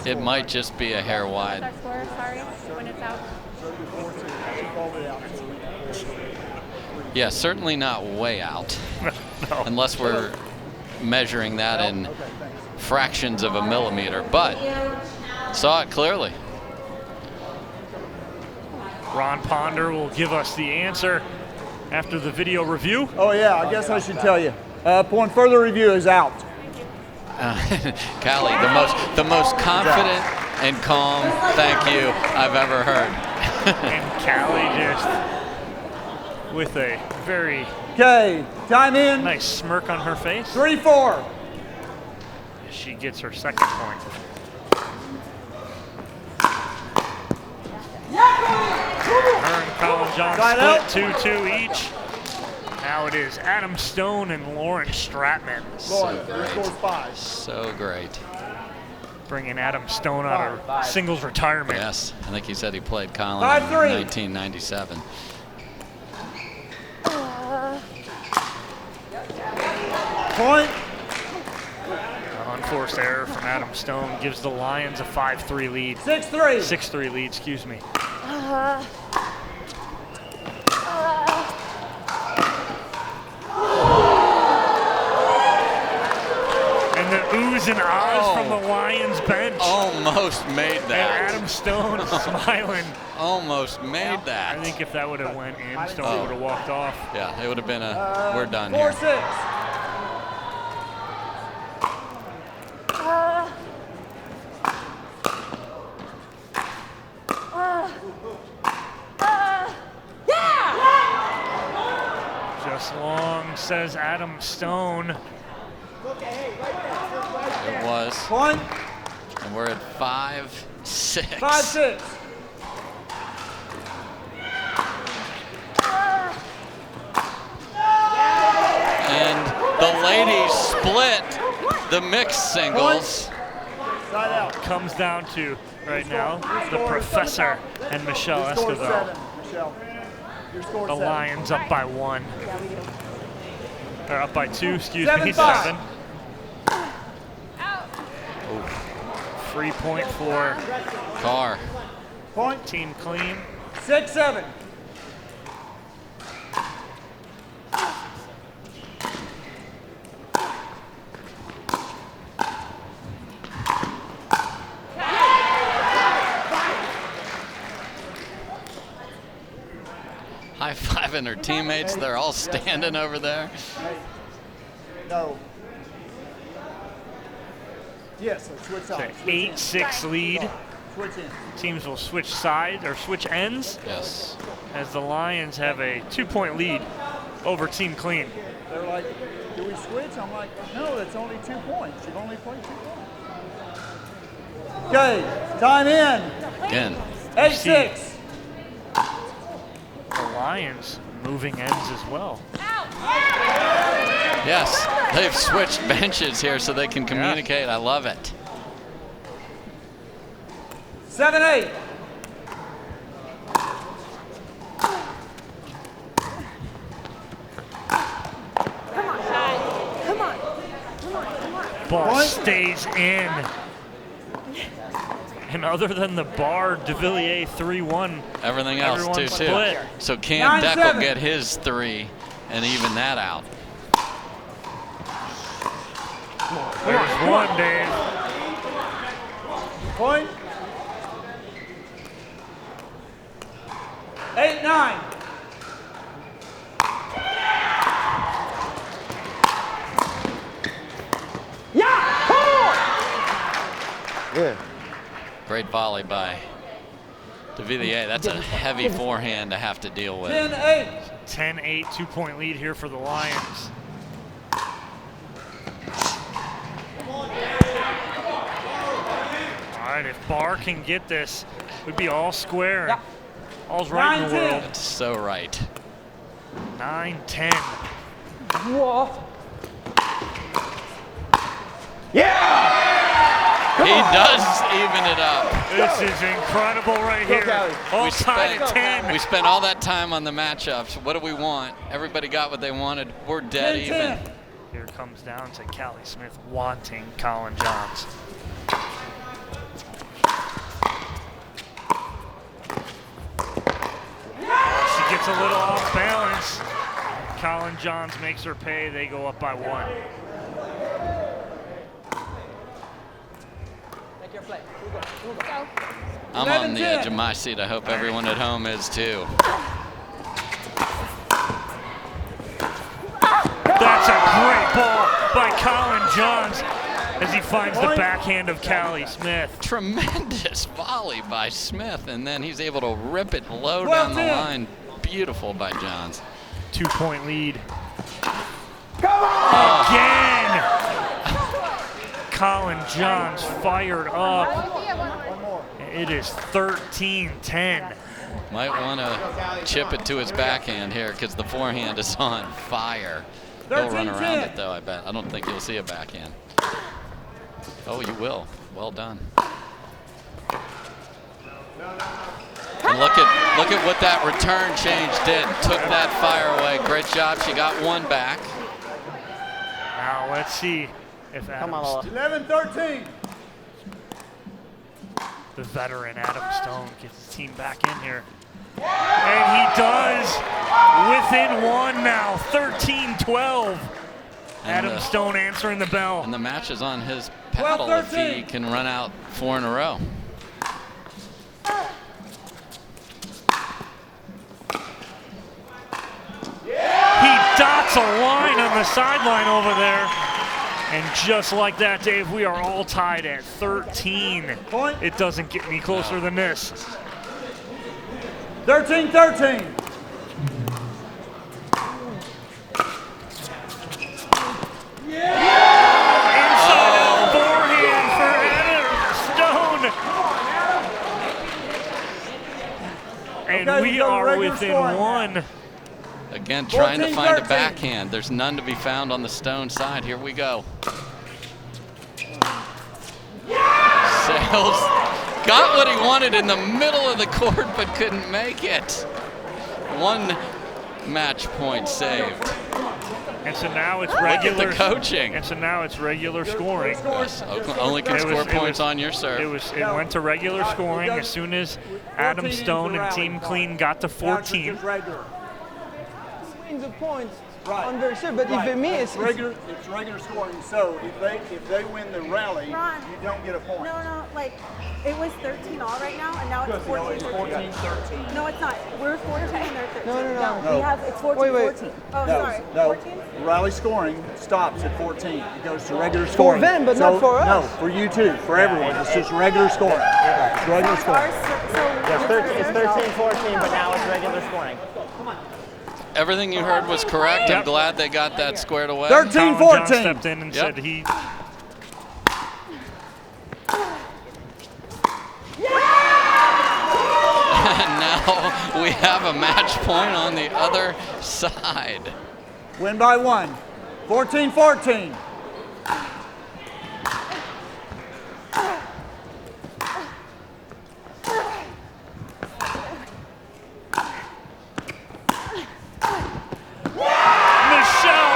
it might just be a hair wide. What's our score? Sorry, when it's out. Yeah, certainly not way out. No. Unless we're measuring that in fractions of a millimeter, but saw it clearly. Ron Ponder will give us the answer after the video review. Oh yeah, I guess I should tell you. Upon further review is out. Callie, the most confident and calm thank you I've ever heard. And Callie just with a very time in. Nice smirk on her face. 3-4. She gets her second point. Her and Colin John split 2-2 each. Now it is Adam Stone and Lauren Stratman. So great. So great. Bringing Adam Stone out of singles retirement. Yes, I think he said he played Colin in 1997. Point. forced error from Adam Stone gives the Lions a 5-3 lead. 6-3. 6-3 lead, excuse me. And the oohs and ahs from the Lions bench. Almost made that. And Adam Stone smiling. Almost made that. I think if that would have went in, Stone would have walked off. Yeah, it would have been a, we're done 4-6. here. Just long, says Adam Stone. It was. Point. And we're at 5-6. 5-6. And the ladies split the mixed singles. Side out. Comes down to, right now, the Professor and Michelle Esquivel. The Lions up by 1. Or up by 2, excuse me, 7. Free point for Carr. Point. Team Clean. 6-7. High-fiving her teammates. They're all standing over there. No. Yes, switch sides. 8-6 lead. Switch in. Teams will switch sides or switch ends. Yes. As the Lions have a 2-point lead over Team Clean. They're like, do we switch? I'm like, no, that's only 2 points. You've only played 2 points. Okay, time in. Again. 8-6. The Lions moving ends as well. Yes, they've switched benches here so they can communicate. I love it. 7-8. Ball stays in. And other than the bar, Devilliers 3-1. Everything else everyone's too. split. So can Dekel get his 3 and even that out? There's one, Dave. Point. 8-9. Yeah. Great volley by Devilliers. That's a heavy forehand to have to deal with. 10-8. 10-8, 2-point lead here for the Lions. All right, if Barr can get this, we'd be all square. Yeah. All's right in the world. That's so right. 9-10. Whoa. Yeah! He does even it up. This is incredible right here. All tied at 10. We spent all that time on the matchups. What do we want? Everybody got what they wanted. We're dead even. Here it comes down to Callie Smith wanting Colin Johns. She gets a little off balance. Colin Johns makes her pay. They go up by 1. I'm on the edge of my seat. I hope everyone at home is too. That's a great ball by Colin Johns as he finds the backhand of Callie Smith. Tremendous volley by Smith, and then he's able to rip it low down the line. Beautiful by Johns. 2-point lead. Come on! Again! Colin Johns fired up. It is 13-10. Might want to chip it to his backhand here because the forehand is on fire. He'll run around it though, I bet. I don't think you'll see a backhand. Oh, you will. Well done. And look at what that return change did. Took that fire away. Great job. She got 1 back. Now let's see if Come on, Adam, Lola. 11-13. the veteran Adam Stone, gets his team back in here. And he does, within one now, 13-12. Adam Stone answering the bell. And the match is on his paddle if he can run out 4 in a row. He dots a line on the sideline over there. And just like that, Dave, we are all tied at 13. It doesn't get any closer than this. 13-13. Inside out forehand for Adam Stone. And Okay, we we go to are regular within scoring. one. Again, trying to find a 14-13. backhand. There's none to be found on the Stone side. Here we go. Sales got what he wanted in the middle of the court, but couldn't make it. 1 match point saved. And so now it's Look regular. at the coaching. And so now it's regular scoring. Yes, Oakland only can score points on your serve. It went to regular scoring as soon as Adam Stone and Team Clean got to 14. Wins the points on their serve, but if they miss, it's regular scoring. So if they win the rally, you don't get a point. No, like it was 13 all right now, and now it's 14-13. No, it's not. We're 14 and they're 13. No. We have it's 14-14. Oh, sorry. No, 14? rally scoring stops at 14. It goes to regular scoring. For them, but not for us. No, for you too, for everyone. It's just regular scoring. It's regular scoring. It's 13-14, but now it's regular scoring. Everything you heard was correct. I'm glad they got that squared away. 13-14. John stepped in and said he. And now we have a match point on the other side. Win by 1. 14-14.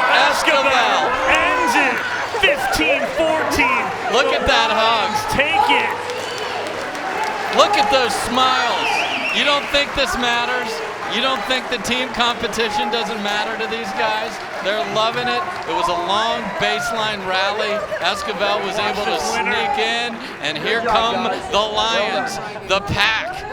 Esquivel ends it 15-14. Look at that hug. Take it. Look at those smiles. You don't think this matters? You don't think the team competition doesn't matter to these guys? They're loving it. It was a long baseline rally. Esquivel was able to sneak in, and here come the Lions, the pack.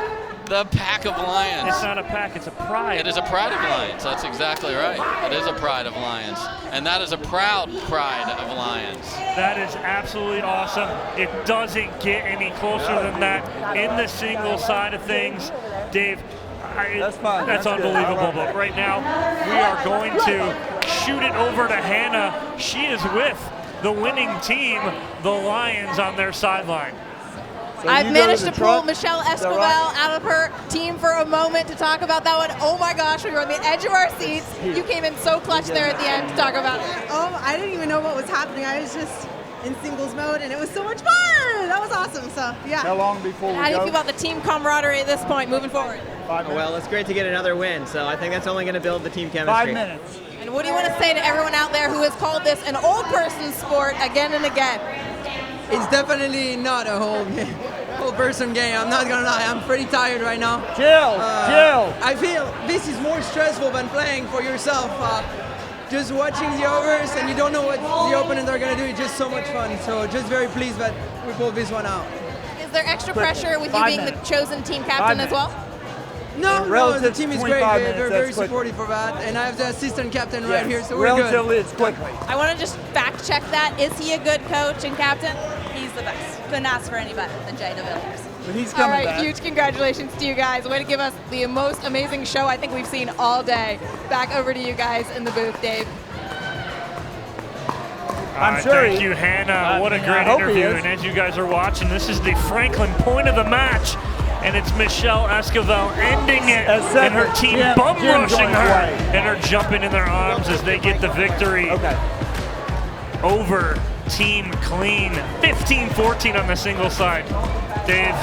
The pack of Lions. It's not a pack, it's a pride. It is a pride of Lions. That's exactly right. It is a pride of Lions. And that is a proud pride of Lions. That is absolutely awesome. It doesn't get any closer than that in the single side of things. Dave, That's fine. That's unbelievable. But right now, we are going to shoot it over to Hannah. She is with the winning team, the Lions, on their sideline. So I've managed to pull Michelle Esquivel out of her team for a moment to talk about that one. Oh my gosh, we were on the edge of our seats. You came in so clutch there at the end to talk about it. Oh, I didn't even know what was happening. I was just in singles mode, and it was so much fun. That was awesome. So, yeah. How long before we How do you feel about the team camaraderie at this point, moving forward? Well, it's great to get another win, so I think that's only going to build the team chemistry. 5 minutes. And what do you want to say to everyone out there who has called this an old person sport again and again? It's definitely not a whole person game. I'm not gonna lie. I'm pretty tired right now. Chill. I feel this is more stressful than playing for yourself. Just watching the overs and you don't know what the opponents are gonna do. It's just so much fun. So just very pleased that we pulled this one out. Is there extra pressure with you being the chosen team captain as well? No, the team is great. 25 They're minutes, very that's quick. supportive for that. And I have the assistant captain right here, so we're good. Relatively, it's quickly. I want to just fact check that. Is he a good coach and captain? He's the best. Couldn't ask for any better than Jay Devilliers. But he's All coming right, back. huge congratulations to you guys. Way to give us the most amazing show I think we've seen all day. Back over to you guys in the booth, Dave. I'm sure Thank you, Hannah. What a great hope he interview. is. And as you guys are watching, this is the Franklin point of the match. And it's Michelle Esquivel ending it, and her team bum rushing her, and her jumping in their arms as they get the victory over Team Clean. 15-14 on the single side. Dave,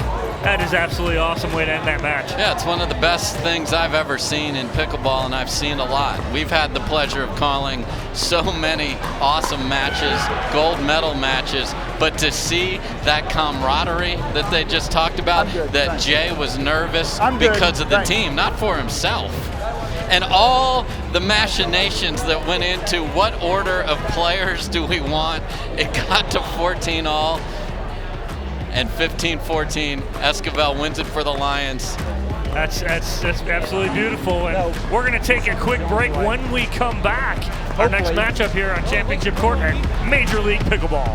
That is absolutely awesome way to end that match. Yeah, it's one of the best things I've ever seen in pickleball, and I've seen a lot. We've had the pleasure of calling so many awesome matches, gold medal matches, but to see that camaraderie that they just talked about, that Jay was nervous because of the team, not for himself. And all the machinations that went into what order of players do we want. It got to 14 all. And 15-14, Esquivel wins it for the Lions. That's absolutely beautiful. And we're going to take a quick break. When we come back, our next matchup here on Championship Court at Major League Pickleball.